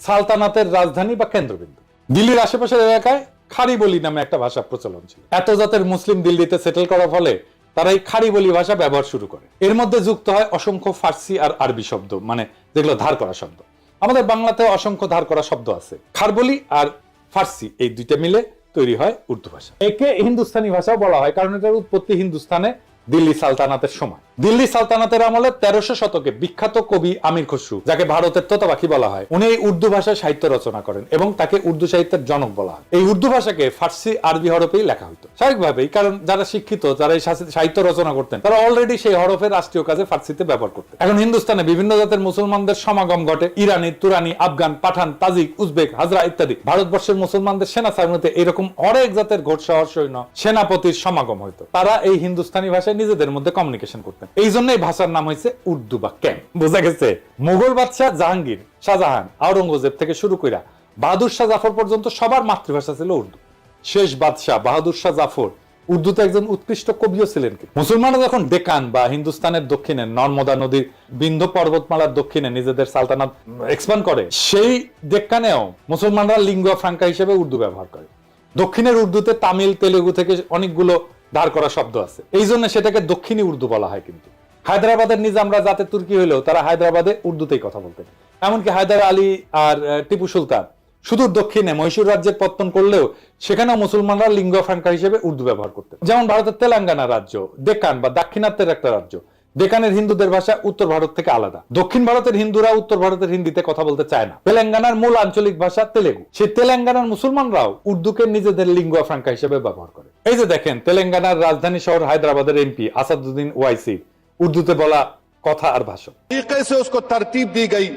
সালতানাতের রাজধানী বা কেন্দ্রবিন্দু। দিল্লির আশেপাশের এলাকায় খারি বলি নামে একটা ভাষা প্রচলন ছিল। এত জাতের মুসলিম দিল্লিতে সেটেল করার ফলে তারা এই খারি বলি ভাষা ব্যবহার শুরু করে। এর মধ্যে যুক্ত হয় অসংখ্য ফার্সি আর আরবি শব্দ, মানে যেগুলো ধার করা শব্দ। আমাদের বাংলাতে অসংখ্য ধার করা শব্দ আছে। খারবলি আর ফার্সি এই দুইটা মিলে তৈরি হয় উর্দু ভাষা। একে হিন্দুস্তানি ভাষাও বলা হয়, কারণ এটার উৎপত্তি হিন্দুস্তানে দিল্লি সালতানাতের সময়। দিল্লি সালতানাতের আমলে 1300 শতকে বিখ্যাত কবি আমির খসরু, যাকে ভারতের তোতাপাখি বলা হয়, উনি এই উর্দু ভাষায় সাহিত্য রচনা করেন এবং তাকে উর্দু সাহিত্যের জনক বলা হয়। এই উর্দু ভাষাকে ফার্সি আরবি হরফেই লেখা হতো স্বাভাবিকভাবেই, কারণ যারা শিক্ষিত, যারা এই সাহিত্য রচনা করতেন, তারা অলরেডি সেই হরফের রাষ্ট্রীয় কাজে ফার্সিতে ব্যবহার করতেন। এখন হিন্দুস্তানে বিভিন্ন জাতের মুসলমানদের সমাগম ঘটে। ইরানি, তুরানি, আফগান, পাঠান, তাজিক, উজবেক, হাজরা ইত্যাদি। ভারতবর্ষের মুসলমানদের সেনা সামরিতে এরকম অনেক জাতের ঘোড়সওয়ার সৈন্য সেনাপতির সমাগম হইতো। তারা এই হিন্দুস্তানি ভাষায় নিজেদের মধ্যে কমিউনিকেশন করতেন। এই জন্য এই ভাষার নাম হয়েছে উর্দু বা ক্যাম। বোঝা গেছে? মুঘল বাদশাহ জাহাঙ্গীর, শাহজাহান, আওরঙ্গজেব থেকে শুরু করে বাহাদুর শাহ জাফর পর্যন্ত সবার মাতৃভাষা ছিল উর্দু। শেষ বাদশাহ বাহাদুর শাহ জাফর উর্দুতে একজন উৎকৃষ্ট কবিও ছিলেন। মুসলমানরা যখন ডেকান বা হিন্দুস্তানের দক্ষিণে নর্মদা নদীর বিন্ধ্য পর্বতমালার দক্ষিণে নিজেদের সালতানাত এক্সপ্যান্ড করে, সেই ডেক্কানেও মুসলমানরা লিঙ্গুয়া ফ্রাঙ্কা হিসেবে উর্দু ব্যবহার করে। দক্ষিণের উর্দুতে তামিল, তেলেগু থেকে অনেকগুলো ধার করা শব্দ আছে, এই জন্য সেটাকে দক্ষিণী উর্দু বলা হয়। কিন্তু হায়দ্রাবাদের নিজামরা যাতে তুর্কি হইলেও তারা হায়দ্রাবাদে উর্দুতেই কথা বলতেন। এমনকি হায়দার আলী আর টিপু সুলতান সুদূর দক্ষিণে মহীশূর রাজ্যের পত্তন করলেও সেখানেও মুসলমানরা লিঙ্গুয়া ফ্রাঙ্কা হিসেবে উর্দু ব্যবহার করতেন। যেমন ভারতের তেলেঙ্গানা রাজ্য ডেকান বা দাক্ষিণাত্যের একটা রাজ্য। ডেকানের হিন্দুদের ভাষা উত্তর ভারত থেকে আলাদা। দক্ষিণ ভারতের হিন্দুরা উত্তর ভারতের হিন্দিতে কথা বলতে চায় না। তেলেঙ্গানার মূল আঞ্চলিক ভাষা তেলেগু। সেই তেলেঙ্গানার মুসলমানরাও উর্দুকে নিজেদের লিঙ্গুয়া ফ্রাঙ্কা হিসেবে ব্যবহার করে। এই যে দেখেন, তেলেঙ্গানার রাজধানী শহর হায়দ্রাবাদের এমপি আসাদুদ্দিন ওয়াইসি উর্দুতে বলা কথা আর ভাষণ। तरीके से उसको तरतीब दी गई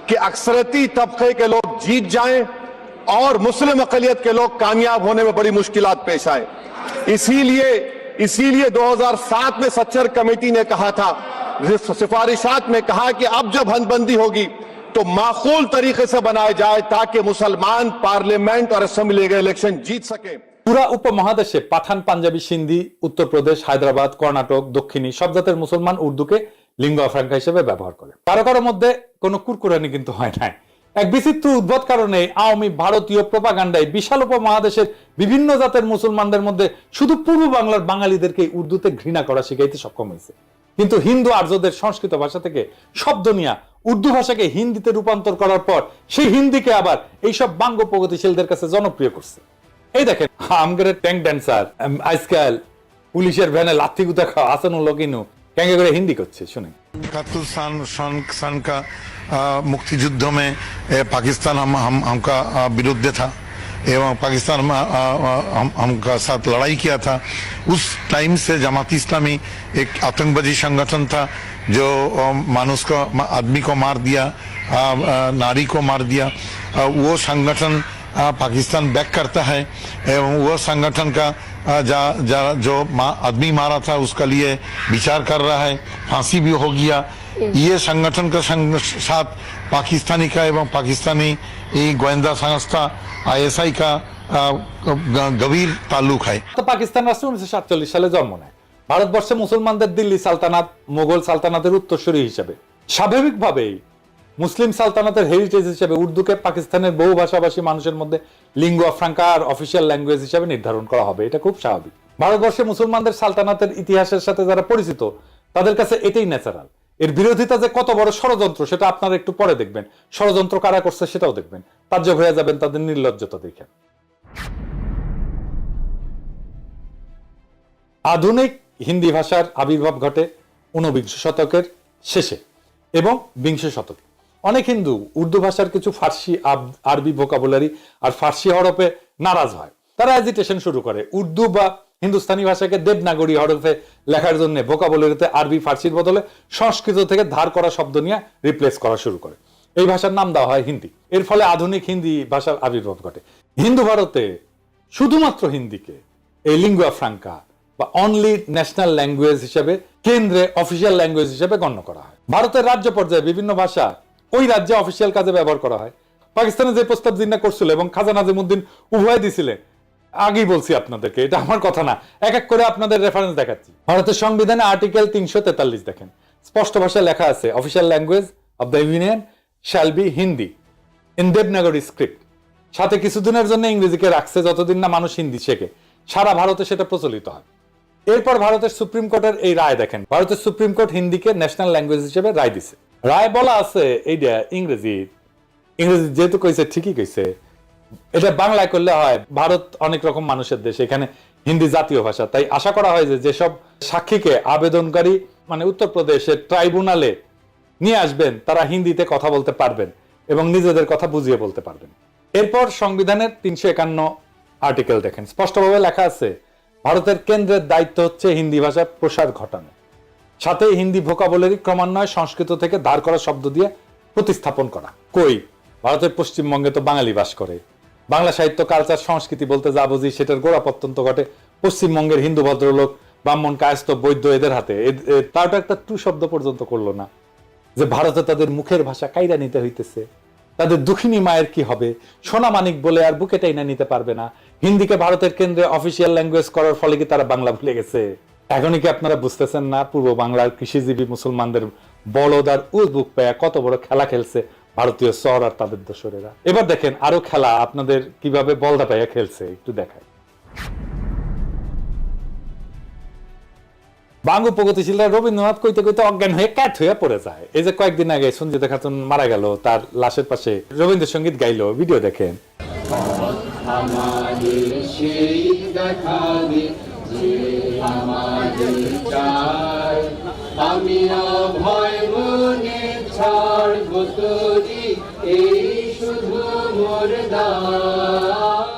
कि अक्सरती तबके के लोग जीत जाएं और मुस्लिम अकलियत के लोग कामयाब होने में बड़ी मुश्किलात पेश आए। इसीलिए 2007 में सच्चर कमेटी ने कहा था, सिफारिशात में कहा कि अब जब हदबंदी होगी तो माकूल तरीके से बनाए जाए ताकि मुसलमान पार्लियामेंट और असेंबली के इलेक्शन जीत सके। পুরা উপমহাদেশে পাঠান, পাঞ্জাবি, সিন্ধি, উত্তরপ্রদেশ, হায়দ্রাবাদ, কর্ণাটক, দক্ষিণী সব জাতের মুসলমান উর্দুকে লিঙ্গুয়া ফ্রাঙ্কা হিসেবে ব্যবহার করে। কারো কারো মধ্যে কোনো কুরকুরানি কিন্তু হয় নাই। এক বিচিত্র উদ্ভট কারণে আওয়ামী ভারতীয় প্রোপাগান্ডায় বিশাল উপমহাদেশের বিভিন্ন জাতের মুসলমানদের মধ্যে শুধু পূর্ব বাংলার বাঙালিদেরকে উর্দুতে ঘৃণা করা শিখাইতে সক্ষম হয়েছে। কিন্তু হিন্দু আর্যদের সংস্কৃত ভাষা থেকে শব্দ নিয়ে উর্দু ভাষাকে হিন্দিতে রূপান্তর করার পর সেই হিন্দিকে আবার এইসব বাঙ্গ প্রগতিশীলদের কাছে জনপ্রিয় করছে। এই দেখেন আমগের ট্যাঙ্ক ড্যান্সার আজকাল পুলিশের ভ্যানে লাথি গুতা খাওয়া আসানুল লকিনু ক্যাঙ্গে করে হিন্দি করছে, শুনে। 71 सन का मुक्तियुद्ध में पाकिस्तान हमका विरुद्ध था एवं पाकिस्तान हमका साथ लड़ाई किया था। उस टाइम से जमात इस्लामी एक आतंकवादी संगठन था जो मानुष को, आदमी को मार दिया, नारी को मार दिया। वो संगठन पाकिस्तान बैक करता है एवं वो संगठन का जो आदमी मारा था उसका लिए विचार कर रहा है, फांसी भी हो गया। ये संगठन का साथ पाकिस्तानी का एवं पाकिस्तानी गोয়েন্দা संस्था ISI का गভীর ताल्लुक है। তো পাকিস্তান রাষ্ট্র 1947 সালে জন্ম নেয়। ভারতবর্ষে মুসলমানদের দিল্লি সালতানাত মোগল সালতানাতের উত্তরসূরি হিসেবে। স্বাভাবিকভাবেই মুসলিম সালতানাতের হেরিটেজ হিসেবে উর্দুকে পাকিস্তানের বহু ভাষাভাষী মানুষের মধ্যে লিঙ্গুয়া ফ্রাঙ্কা আর অফিসিয়াল ল্যাঙ্গুয়েজ হিসেবে নির্ধারণ করা হবে, এটা খুব স্বাভাবিক। ভারতবর্ষে মুসলমানদের সালতানাতের ইতিহাসের সাথে যারা পরিচিত তাদের কাছে এটাই ন্যাচারাল। এর বিরোধিতা যে কত বড় ষড়যন্ত্র সেটা আপনারা একটু পরে দেখবেন, ষড়যন্ত্র কারা করছে সেটাও দেখবেন, তাজ্জব হয়ে যাবেন তাদের নির্লজ্জতা দেখে। আধুনিক হিন্দি ভাষার আবির্ভাব ঘটে 19 শতকের শেষে এবং 20 শতকে। অনেক হিন্দু উর্দু ভাষার কিছু ফার্সি আরবি ভোকাবুলারি আর ফার্সি হরফে নারাজ হয়। তারা এজিটেশন শুরু করে, উর্দু বা হিন্দুস্তানি ভাষাকে দেবনাগরী হরফে লেখার জন্য ভোকাবুলারিতে আরবি ফার্সির বদলে সংস্কৃত থেকে ধার করা শব্দ নিয়ে রিপ্লেস করা শুরু করে। এই ভাষার নাম দেওয়া হয় হিন্দি। এর ফলে আধুনিক হিন্দি ভাষার আবির্ভাব ঘটে। হিন্দু ভারতে শুধুমাত্র হিন্দিকে এই লিঙ্গুয়া ফ্রাঙ্কা বা অনলি ন্যাশনাল ল্যাঙ্গুয়েজ হিসেবে কেন্দ্রে অফিসিয়াল ল্যাঙ্গুয়েজ হিসেবে গণ্য করা হয়। ভারতের রাজ্য পর্যায়ে বিভিন্ন ভাষা ওই রাজ্যে অফিসিয়াল কাজে ব্যবহার করা হয়। পাকিস্তানে যে প্রস্তাব জিন্না করছিল এবং খাজা নাজিমুদ্দিন উভয় দিছিলেন, আগেই বলছি আপনাদেরকে, এটা আমার কথা না, এক এক করে আপনাদের রেফারেন্স দেখাচ্ছি। ভারতের সংবিধানে আর্টিকেল 343 দেখেন, স্পষ্ট ভাষায় লেখা আছে official language of the union shall be Hindi in Devanagari script. সাথে কিছুদিনের জন্য ইংরেজিকে রাখছে যতদিন না মানুষ হিন্দি শেখে। সারা ভারতে সেটা প্রচলিত হয়। এরপর ভারতের সুপ্রিম কোর্টের এই রায় দেখেন, ভারতের সুপ্রিম কোর্ট হিন্দিকে ন্যাশনাল ল্যাঙ্গুয়েজ হিসেবে রায় দিছে। রায় বলা আছে এইটা ইংরেজি যেহেতু কইছে ঠিকই কইছে, এটা বাংলায় করলে হয়। ভারত অনেক রকম মানুষের দেশ, এখানে হিন্দি জাতীয় ভাষা। তাই আশা করা হয় যে যেসব সাক্ষীকে আবেদনকারী মানে উত্তরপ্রদেশের ট্রাইব্যুনালে নিয়ে আসবেন তারা হিন্দিতে কথা বলতে পারবেন এবং নিজেদের কথা বুঝিয়ে বলতে পারবেন। এরপর সংবিধানের 351 আর্টিকেল দেখেন, স্পষ্টভাবে লেখা আছে ভারতের কেন্দ্রের দায়িত্ব হচ্ছে হিন্দি ভাষার প্রসার ঘটানো, সাথে হিন্দি ভোকাবুলারি ক্রমান্বয়ে সংস্কৃত থেকে ধার করা শব্দ দিয়ে প্রতিস্থাপন করা। কই, ভারতের পশ্চিমবঙ্গে তো বাঙালি বাস করে। বাংলা সাহিত্য, কালচার, সংস্কৃতি বলতে যা বুঝি সেটার গোড়াপত্যন্ত ঘটে পশ্চিমবঙ্গের হিন্দু ভদ্রলোক, ব্রাহ্মণ, কায়স্থ, বৈদ্য এদের হাতে। তারটা একটা টু শব্দ পর্যন্ত করলো না যে ভারতে তাদের মুখের ভাষা কাইরা নিতে হইতেছে। তাদের দুঃখিনী মায়ের কি হবে, সোনা মানিক বলে আর বুকে টাইনা নিতে পারবে না। হিন্দিকে ভারতের কেন্দ্রে অফিসিয়াল ল্যাঙ্গুয়েজ করার ফলে কি তারা বাংলা ভুলে গেছে? এখনই কি আপনারা বুঝতেছেন না পূর্ব বাংলার কৃষিজীবী মুসলমানদের বলদ আর উজবুক পেয়া কত বড় খেলা খেলছে ভারতীয় শহর আর তাদের দোসরেরা? এবার দেখেন আরো খেলা আপনাদের কিভাবে বলদা পাইয়া খেলছে, একটু দেখায়। বাঙ্গু প্রগতিশীলরা রবীন্দ্রনাথ কইতে কইতে অজ্ঞান হয়ে ক্যাট হয়ে পড়ে যায়। এই যে কয়েকদিন আগে সঞ্জিতা খাতুন মারা গেল, তার লাশের পাশে রবীন্দ্রসঙ্গীত গাইলো, ভিডিও দেখেন। আমি অভয় মনে ছাড়ব তোরি এই শুধু মোর দান।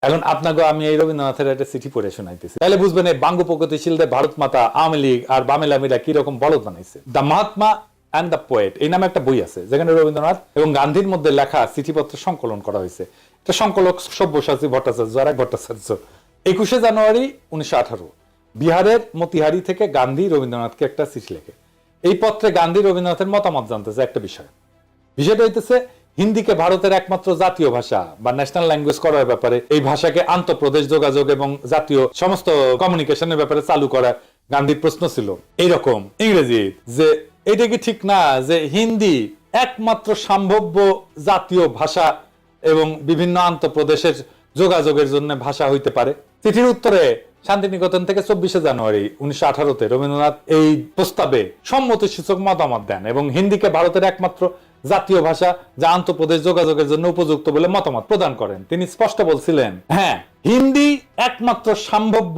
এখন আপনাকে আমি এই রবীন্দ্রনাথের একটা চিঠি পড়ে শোনাইতেছি, তাহলে বুঝবেন এই বাঙ্গু প্রগতিশীলদের ভারত মাতা, আওয়ামী লীগ আর বামেলামিরা কিরকম বলদ বানাইছে। The Mahatma and the poet এই নামে একটা বই আছে যেখানে রবীন্দ্রনাথ এবং গান্ধীর মধ্যে লেখা চিঠিপত্র সংকলন করা হয়েছে। এটা সংকলক সব্যসাচী ভট্টাচার্য আর এক ভট্টাচার্য। 21 জানুয়ারি 1918 বিহারের মতিহারি থেকে গান্ধী রবীন্দ্রনাথকে একটা চিঠি লেখে। এই পত্রে গান্ধী রবীন্দ্রনাথের মতামত জানতেছে একটা বিষয়টা হইতেছে হিন্দিকে ভারতের একমাত্র জাতীয় ভাষা বা ন্যাশনাল ল্যাঙ্গুয়েজ করার ব্যাপারে, এই ভাষাকে আন্তঃপ্রদেশ যোগাযোগ এবং জাতীয় সমস্ত কমিউনিকেশনের ব্যাপারে চালু করা গান্ধীর প্রশ্ন ছিল এইরকম ইংরেজি, যে এটা কি ঠিক না যে হিন্দি একমাত্র সম্ভাব্য জাতীয় ভাষা এবং বিভিন্ন আন্তঃপ্রদেশের যোগাযোগের জন্য ভাষা হইতে পারে? চিঠির উত্তরে শান্তিনিকেতন থেকে 24শে জানুয়ারি 1918-তে রবীন্দ্রনাথ এই প্রস্তাবে সম্মতিসূচক মতামত দেন এবং হিন্দিকে ভারতের একমাত্র জাতীয় ভাষা যা আন্তঃপ্রদেশ যোগাযোগের জন্য উপযুক্ত বলে মতামত প্রদান করেন। তিনি স্পষ্ট বলছিলেন, হ্যাঁ, হিন্দি একমাত্র সম্ভাব্য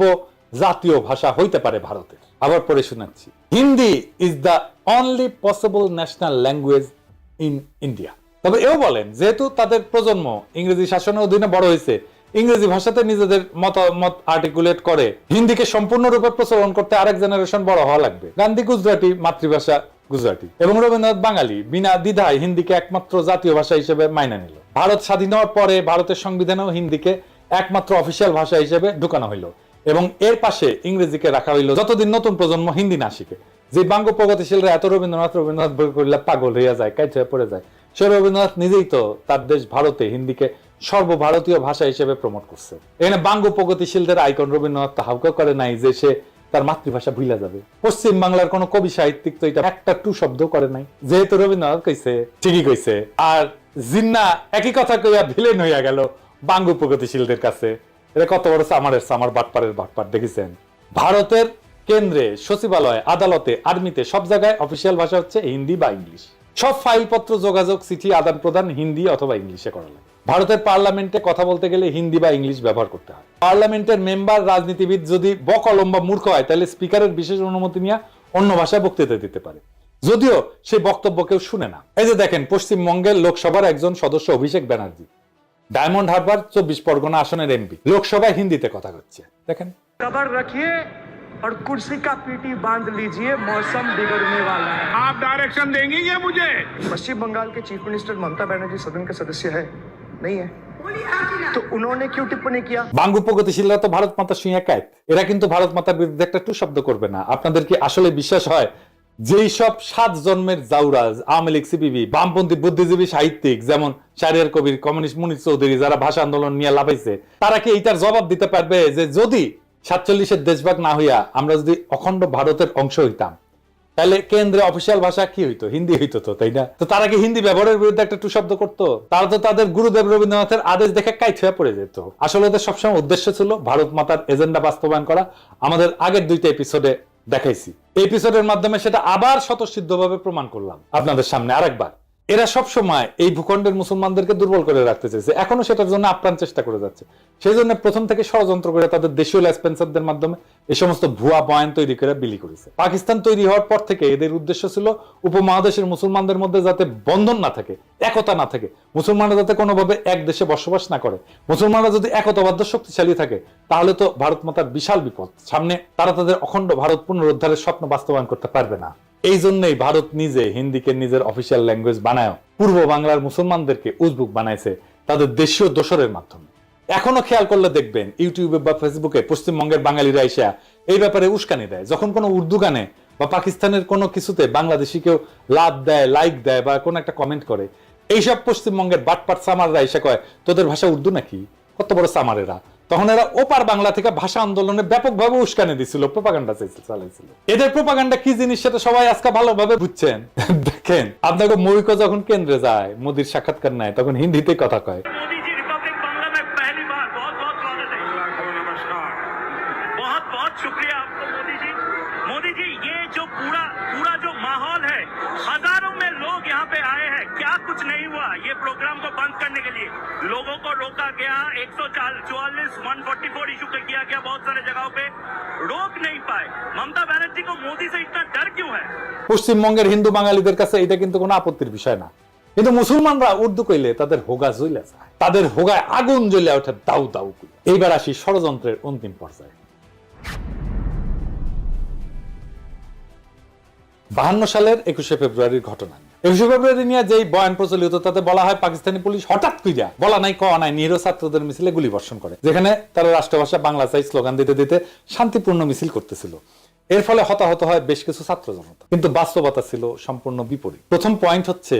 জাতীয় ভাষা হইতে পারে ভারতের। আবার পড়ে শোনাচ্ছি, Hindi is the only possible national language in India. তবে এও বলেন, যেহেতু তাদের প্রজন্ম ইংরেজি শাসনের অধীনে বড় হয়েছে, ইংরেজি ভাষাতে নিজেদের মতামত আর্টিকুলেট করে হিন্দিকে সম্পূর্ণরূপে প্রচলন করতে আরেক জেনারেশন বড় হওয়া লাগবে। গান্ধী গুজরাটি, মাতৃভাষা গুজরাটি, এবং রবীন্দ্রনাথ বাঙালি, বিনা দ্বিধায় হিন্দিকে একমাত্র জাতীয় ভাষা হিসেবে মাইনে নিল। ভারত স্বাধীন হওয়ার পরে ভারতের সংবিধানেও হিন্দিকে একমাত্র অফিসিয়াল ভাষা হিসেবে ঢুকানো হইল এবং এর পাশে ইংরেজিকে রাখা হইল যতদিন নতুন প্রজন্ম হিন্দি না শিখে। যে বাঙ্গ প্রগতিশীলরা এত রবীন্দ্রনাথ বই করলে পাগল হইয়া যায়, কাইট হয়ে পড়ে যায়, সে রবীন্দ্রনাথ নিজেই তো তার দেশ ভারতে হিন্দিকে সর্বভারতীয় ভাষা হিসেবে প্রমোট করছে। এখানে বাঙ্গ প্রগতিশীলদের আইকন রবীন্দ্রনাথ তাহাকে করে নাই যে সে তার মাতৃভাষা ভুলে যাবে। পশ্চিম বাংলার কোন কবি সাহিত্যিক তো এটা একটা টু শব্দ করে নাই, যেহেতু রবীন্দ্রনাথ কইছে, ঠিকই কইছে। আর জিন্না একই কথা কইয়া ভিলেন হইয়া গেল বাঙ্গ প্রগতিশীলদের কাছে। এটা কত বড় সামার বাটপারের বাটপার দেখেছেন। ভারতের কেন্দ্রে, সচিবালয়, আদালতে, আর্মিতে সব জায়গায় অফিসিয়াল ভাষা হচ্ছে হিন্দি বা ইংলিশ। সব ফাইলপত্র, যোগাযোগ, চিঠি আদান প্রদান হিন্দি অথবা ইংলিশে করা লাগে। ভারতের পার্লামেন্টে কথা বলতে গেলে হিন্দি বা ইংলিশ ব্যবহার করতে হয়। পার্লামেন্টের মেম্বার, রাজনীতিবিদ যদি বকলম বা মূর্খ হয় তাহলে স্পিকারের বিশেষ অনুমতি নিয়ে অন্য ভাষায় বক্তৃতা দিতে পারে, যদিও সেই বক্তব্য কেউ শুনে না। এই যে দেখেন, পশ্চিমবঙ্গের লোকসভার একজন সদস্য অভিষেক ব্যানার্জি ডায়মন্ড হারবার 24 পরগনা আসনের এমপি, লোকসভায় হিন্দিতে কথা হচ্ছে। দেখেন, खबर रखिए और कुर्सी का पीटी बांध लीजिए, मौसम बिगड़ने वाला है। आप डायरेक्शन देंगी ये मुझे? पश्चिम बंगाल के चीफ मिनिस्टर ममता बनर्जी सदन के सदस्य है, नहीं है? तो उन्होंने क्यों टिप्पणी किया? বাঙ্গু প্রগতিশীলরা তো ভারত মাতা শুইয়া কায়েত, এরা কিন্তু ভারত মাতার বিরুদ্ধে একটা টু শব্দ করবে না। আপনাদের কি আসলে বিশ্বাস হয় যেই সব 7 জন্মের জাউরাজ, আওয়ামী লীগ, সিপিবি, বামপন্থী বুদ্ধিজীবী সাহিত্যিক যেমন শাহরিয়ার কবির, কমিউনিস্ট মুনির চৌধুরী, যারা ভাষা আন্দোলন নিয়ে লাফাইছে, তারা কি এইটার জবাব দিতে পারবে যে যদি 47-এর দেশভাগ না হইয়া আমরা যদি অখণ্ড ভারতের অংশ হইতাম তাহলে কেন্দ্রে অফিসিয়াল ভাষা কি হইতো? হিন্দি হইতো তো, তাই না? তো তারা কি হিন্দি ব্যবহারের বিরুদ্ধে একটা টু শব্দ করতো? তারা তো তাদের গুরুদেব রবীন্দ্রনাথের আদেশ দেখে কাইট হয়ে পড়ে যেত। আসলে ওদের সবসময় উদ্দেশ্য ছিল ভারত মাতার এজেন্ডা বাস্তবায়ন করা। আমাদের আগের 2টা এপিসোডে দেখাইছি, এপিসোডের মাধ্যমে সেটা আবার স্বতঃসিদ্ধভাবে প্রমাণ করলাম আপনাদের সামনে আরেকবার। এরা সব সময় এই ভূখণ্ডের মুসলমানদেরকে দুর্বল করে রাখতে চাইছে, এখনো সেটার জন্য আপ্রাণ চেষ্টা করে যাচ্ছে। সেই জন্য প্রথম থেকে ষড়যন্ত্র করে তাদের দেশীয় লেসপেন্সারদের মাধ্যমে এই সমস্ত ভুয়া বয়ান তৈরি করে বিলি করেছে। পাকিস্তান তৈরি হওয়ার পর থেকে এদের উদ্দেশ্য ছিল উপমহাদেশের মুসলমানদের মধ্যে যাতে বন্ধন না থাকে, একতা না থাকে, মুসলমানরা যাতে কোনোভাবে এক দেশে বসবাস না করে। মুসলমানরা যদি একতাবদ্ধ শক্তিশালী থাকে তাহলে তো ভারত মাতার বিশাল বিপদ সামনে, তারা তাদের অখণ্ড ভারত পুনরুদ্ধারের স্বপ্ন বাস্তবায়ন করতে পারবে না। এই জন্যই ভারত নিজে হিন্দিকে নিজের অফিসিয়াল ল্যাঙ্গুয়েজ বানায় পূর্ব বাংলার মুসলমানদেরকে উজবুক বানাইছে তাদের দেশীয় দোসরের মাধ্যমে। এখনো খেয়াল করলে দেখবেন ইউটিউবে বা ফেসবুকে পশ্চিমবঙ্গের বাঙালিরা এসে এই ব্যাপারে উস্কানি দেয়। যখন কোনো উর্দু গানে বা পাকিস্তানের কোনো কিছুতে বাংলাদেশি কেউ লাভ দেয়, লাইক দেয় বা কোনো একটা কমেন্ট করে, এইসব পশ্চিমবঙ্গের বাটপাট সামাররা এসে কয় তোদের ভাষা উর্দু নাকি? কত বড় সামারেরা! তখন এরা ওপার বাংলা থেকে ভাষা আন্দোলনে ব্যাপকভাবে উস্কানি দিছিল, প্রোপাগান্ডা চালাইছিল। এদের প্রোপাগান্ডা কি জিনিস সেটা সবাই আজকে ভালোভাবে বুঝছেন। দেখেন, আপনাকে মৌলিক যখন কেন্দ্রে যায়, মোদির সাক্ষাৎকার নেয়, তখন হিন্দিতে কথা কয়। मोदी जी रिपब्लिक बांग्ला में पहली बार बहुत बहुत स्वागत है। नमस्कार, बहुत बहुत शुक्रिया आपको मोदी जी। मोदी जी, ये जो पूरा जो माहौल है, हजारों में लोग यहाँ पे आए हैं, क्या कुछ नहीं हुआ? ये प्रोग्राम को बंद करने के लिए लोगों को रोका गया, 144, 144 इशू किया गया, बहुत सारे जगहों पे रोक नहीं पाए। ममता बनर्जी को मोदी से इतना डर क्यों है? পশ্চিমবঙ্গের হিন্দু বাঙালিদের কাছে এটা কিন্তু কোনো আপত্তির বিষয় না, কিন্তু মুসলমানরা উর্দু কইলে তাদের হোগা জ্বলে যায়, তাদের হোগায় আগুন জ্বলে ওঠে দাউ দাউ করে। এইবার আসি ষড়যন্ত্রের অন্তিম পর্যায়ে। 52 সালের 21শে ফেব্রুয়ারির ঘটনা। 21শে ফেব্রুয়ারি নিয়ে যেই বয়ান প্রচলিত তাতে বলা হয় পাকিস্তানি পুলিশ হঠাৎ কইরা বলা নাই কওয়া নাই নিরীহ ছাত্রদের মিছিলে গুলি বর্ষণ করে, যেখানে তারা রাষ্ট্রভাষা বাংলা চাই স্লোগান দিতে দিতে শান্তিপূর্ণ মিছিল করতেছিল। এর ফলে হতাহত হয় বেশ কিছু ছাত্র জনতা, কিন্তু বাস্তবতা ছিল সম্পূর্ণ বিপরীত। প্রথম পয়েন্ট হচ্ছে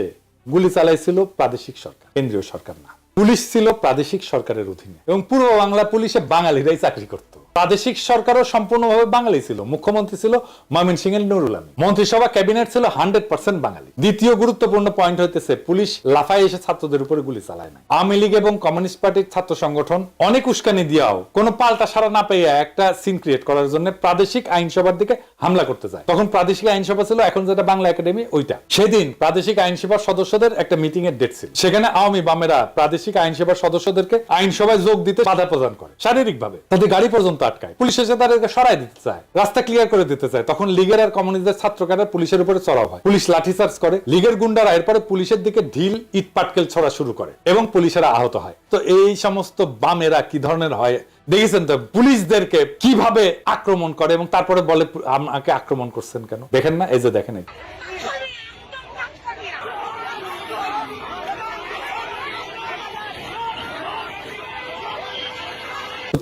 গুলি চালাইছিল প্রাদেশিক সরকার, কেন্দ্রীয় সরকার না। পুলিশ ছিল প্রাদেশিক সরকারের অধীনে এবং পূর্ব বাংলা পুলিশে বাঙালিরাই চাকরি করত। প্রাদেশিক সরকারও সম্পূর্ণভাবে বাঙালি ছিল। মুখ্যমন্ত্রী ছিল ময়মনসিংহের নুরুল আমিন, মন্ত্রিসভা ক্যাবিনেট ছিল 100% বাঙালি। দ্বিতীয় গুরুত্বপূর্ণ পয়েন্ট হইতেছে পুলিশ লাফায় এসে ছাত্রদের উপরে গুলি চালায় না। আওয়ামী লীগ এবং কমিউনিস্ট পার্টির ছাত্র সংগঠন অনেক উস্কানি দিয়াও কোনো পাল্টা সাড়া না পেয়ে একটা সিন ক্রিয়েট করার জন্য প্রাদেশিক আইনসভার দিকে হামলা করতে যায়। তখন প্রাদেশিক আইনসভা ছিল এখন যেটা বাংলা একাডেমি, ওইটা। সেদিন প্রাদেশিক আইনসভার সদস্যদের একটা মিটিং এর ডেট ছিল। সেখানে আওয়ামী বামেরা প্রাদেশিক আইনসভার সদস্যদেরকে আইনসভায় যোগ দিতে বাধা প্রদান করে শারীরিকভাবে, তাদের গাড়ি পর্যন্ত আটকায়। পুলিশ এসে তাদেরকে সরাই দিতে চায়, রাস্তা ক্লিয়ার করে দিতে চায়। তখন লীগের আর কমিউনিস্টদের ছাত্রকারা পুলিশের উপরে চড়াও হয়, পুলিশ লাঠিচার্জ করে। লীগের গুন্ডারা এরপরে পুলিশের দিকে ঢিল ইট পাটকেল ছড়া শুরু করে এবং পুলিশেরা আহত হয়। তো এই সমস্ত বামেরা কি ধরনের হয় দেখেছেন তো, পুলিশদেরকে কিভাবে আক্রমণ করে এবং তারপরে বলে আমাকে আক্রমণ করছেন কেন, দেখেন না? এই যে দেখেন, এই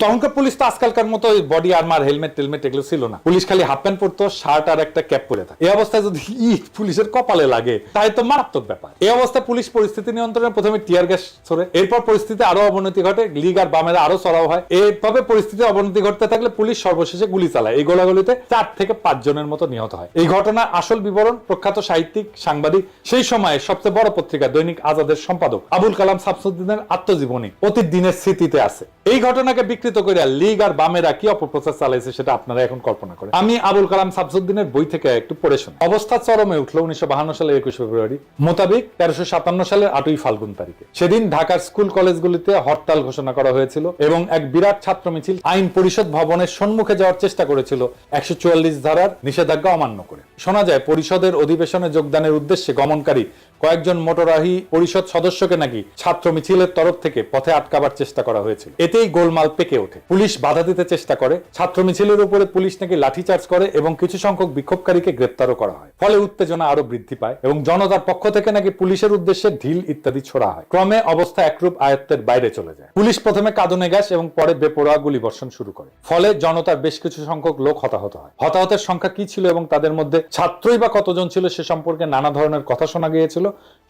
তখনকার পুলিশ তো আজকালকার মতো বডি আর্মার, হেলমেট টেলমেট এগুলো ছিল না। পুলিশ খালি হাফ প্যান্ট পরতো, শার্ট আর একটা ক্যাপ পরে থাকে। এই অবস্থায় যদি ইট পুলিশের কপালে লাগে তাই তো মারাত্মক ব্যাপার। এই অবস্থায় পুলিশ পরিস্থিতি নিয়ন্ত্রণে প্রথমে টিয়ার গ্যাস ছোড়ে, এরপর পরিস্থিতি আরো অবনতি ঘটে, লীগ আর বামেরা আরো চড়াও হয়। এইভাবে পরিস্থিতি অবনতি ঘটতে থাকলে পুলিশ সর্বশেষে গুলি চালায়। এই গোলাগুলিতে 4 থেকে 5 জনের মতো নিহত হয়। এই ঘটনা আসল বিবরণ প্রখ্যাত সাহিত্যিক, সাংবাদিক, সেই সময়ে সবচেয়ে বড় পত্রিকা দৈনিক আজাদের সম্পাদক আবুল কালাম শামসুদ্দিনের আত্মজীবনী অতীত দিনের স্মৃতিতে আছে। এই ঘটনাকে বিকৃত করে লীগ আর বামেরা কি অপপ্রচার চালাইছে সেটা আপনারা এখন কল্পনা করেন। আমি আবুল কালাম শামসুদ্দিনের বই থেকে একটু পড়ে শুনি। অবস্থা চরমে উঠল 1952 সালের 21 ফেব্রুয়ারি মোতাবেক 1357 সালের 8ই ফাল্গুন তারিখে। সেদিন ঢাকার স্কুল কলেজগুলিতে হরতাল ঘোষণা করা হয়েছিল এবং এক বিরাট ছাত্র মিছিল আইন পরিষদ ভবনের সম্মুখে যাওয়ার চেষ্টা করেছিল 144 ধারার নিষেধাজ্ঞা অমান্য করে। শোনা যায় পরিষদের অধিবেশনে যোগদানের উদ্দেশ্যে গমনকারী কয়েকজন মোটরাহি পরিষদ সদস্যকে নাকি ছাত্র মিছিলের তরফ থেকে পথে আটকাবার চেষ্টা করা হয়েছিল। এতেই গোলমাল পেকে ওঠে। পুলিশ বাধা দিতে চেষ্টা করে, ছাত্র মিছিলের উপরে পুলিশ নাকি লাঠিচার্জ করে এবং কিছু সংখ্যক বিক্ষোভকারীকে গ্রেপ্তারও করা হয়। ফলে উত্তেজনা আরো বৃদ্ধি পায় এবং জনতার পক্ষ থেকে নাকি পুলিশের উদ্দেশ্যে ঢিল ইত্যাদি ছোড়া হয়। ক্রমে অবস্থা একরূপ আয়ত্তের বাইরে চলে যায়। পুলিশ প্রথমে কাঁদনে গ্যাস এবং পরে বেপরোয়া গুলি বর্ষণ শুরু করে। ফলে জনতার বেশ কিছু সংখ্যক লোক হতাহত হয়। হতাহতের সংখ্যা কি ছিল এবং তাদের মধ্যে ছাত্রই বা কতজন ছিল সে সম্পর্কে নানা ধরনের কথা শোনা গিয়েছিল।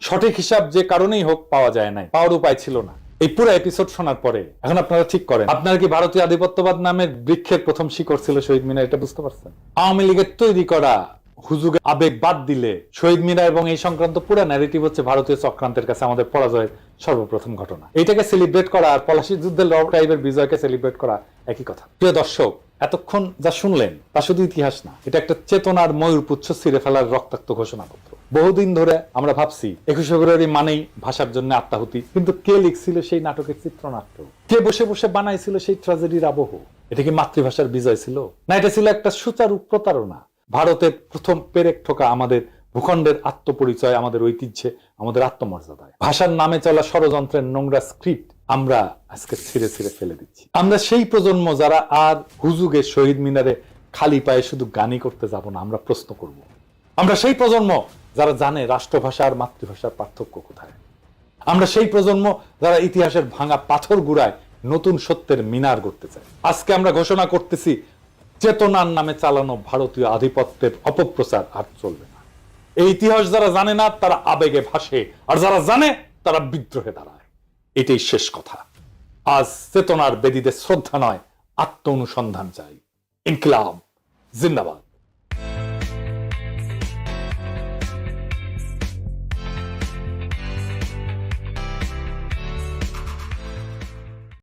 সঠিক হিসাব যে কারণেই হোক পাওয়া যায় নাই, পাওয়ার উপায় ছিল না। এই পুরো এপিসোড শোনার পরে এখন আপনারা ঠিক করেন, আপনারা কি ভারতীয় আধিপত্যবাদ নামের বৃক্ষের প্রথম শিকড় ছিল শহীদ মিনার, এটা বুঝতে পারছেন? আওয়ামী লীগের তৈরি করা হুজুগে আবেগ বাদ দিলে শহীদ মিনার এবং এই সংক্রান্ত পুরো ন্যারেটিভ হচ্ছে ভারতীয় চক্রান্তের কাছে আমাদের পরাজয়ের সর্বপ্রথম ঘটনা। এটাকে সেলিব্রেট করা আর পলাশী যুদ্ধের লর্ড টাইপের বিজয়কে সেলিব্রেট করা একই কথা। প্রিয় দর্শক, এতক্ষণ যা শুনলেন তা শুধু ইতিহাস না, এটা একটা চেতনার ময়ূরপুচ্ছ ছিঁড়ে ফেলার রক্তাক্ত ঘোষণাপত্র। বহুদিন ধরে আমরা ভাবছি 21 ফেব্রুয়ারি মানেই ভাষার জন্য আত্মাহুতি, কিন্তু কে লিখছিল সেই নাটকের চিত্রনাট্য, কে বসে বসে বানাইছিল সেই ট্র্যাজেডির আবহ? এটা কি মাতৃভাষার বিজয় ছিল, না এটা ছিল একটা সুচারু প্রতারণা? ভারতের প্রথম পেরেক ঠোকা আমাদের ভূখণ্ডের আত্মপরিচয়, আমাদের ঐতিহ্যে, আমাদের আত্মমর্যাদায়। ভাষার নামে চলা ষড়যন্ত্রের নোংরা স্ক্রিপ্ট আমরা আজকে ছিঁড়ে ছিঁড়ে ফেলে দিচ্ছি। আমরা সেই প্রজন্ম যারা আর হুজুগে শহীদ মিনারে খালি পায়ে শুধু গানই করতে যাব না, আমরা প্রশ্ন করব। আমরা সেই প্রজন্ম যারা জানে রাষ্ট্রভাষা আর মাতৃভাষার পার্থক্য কোথায়। আমরা সেই প্রজন্ম যারা ইতিহাসের ভাঙা পাথর গুড়ায় নতুন সত্যের মিনার গড়তে চায়। আজকে আমরা ঘোষণা করতেছি, চেতনার নামে চালানো ভারতীয় আধিপত্যের অপপ্রচার আর চলবে না। এই ইতিহাস যারা জানে না তারা আবেগে ভাসে, আর যারা জানে তারা বিদ্রোহে দাঁড়ায়। এটাই শেষ কথা। আজ চেতনার বেদীতে শ্রদ্ধা নয়, আত্ম অনুসন্ধান চাই। ইনকিলাব জিন্দাবাদ।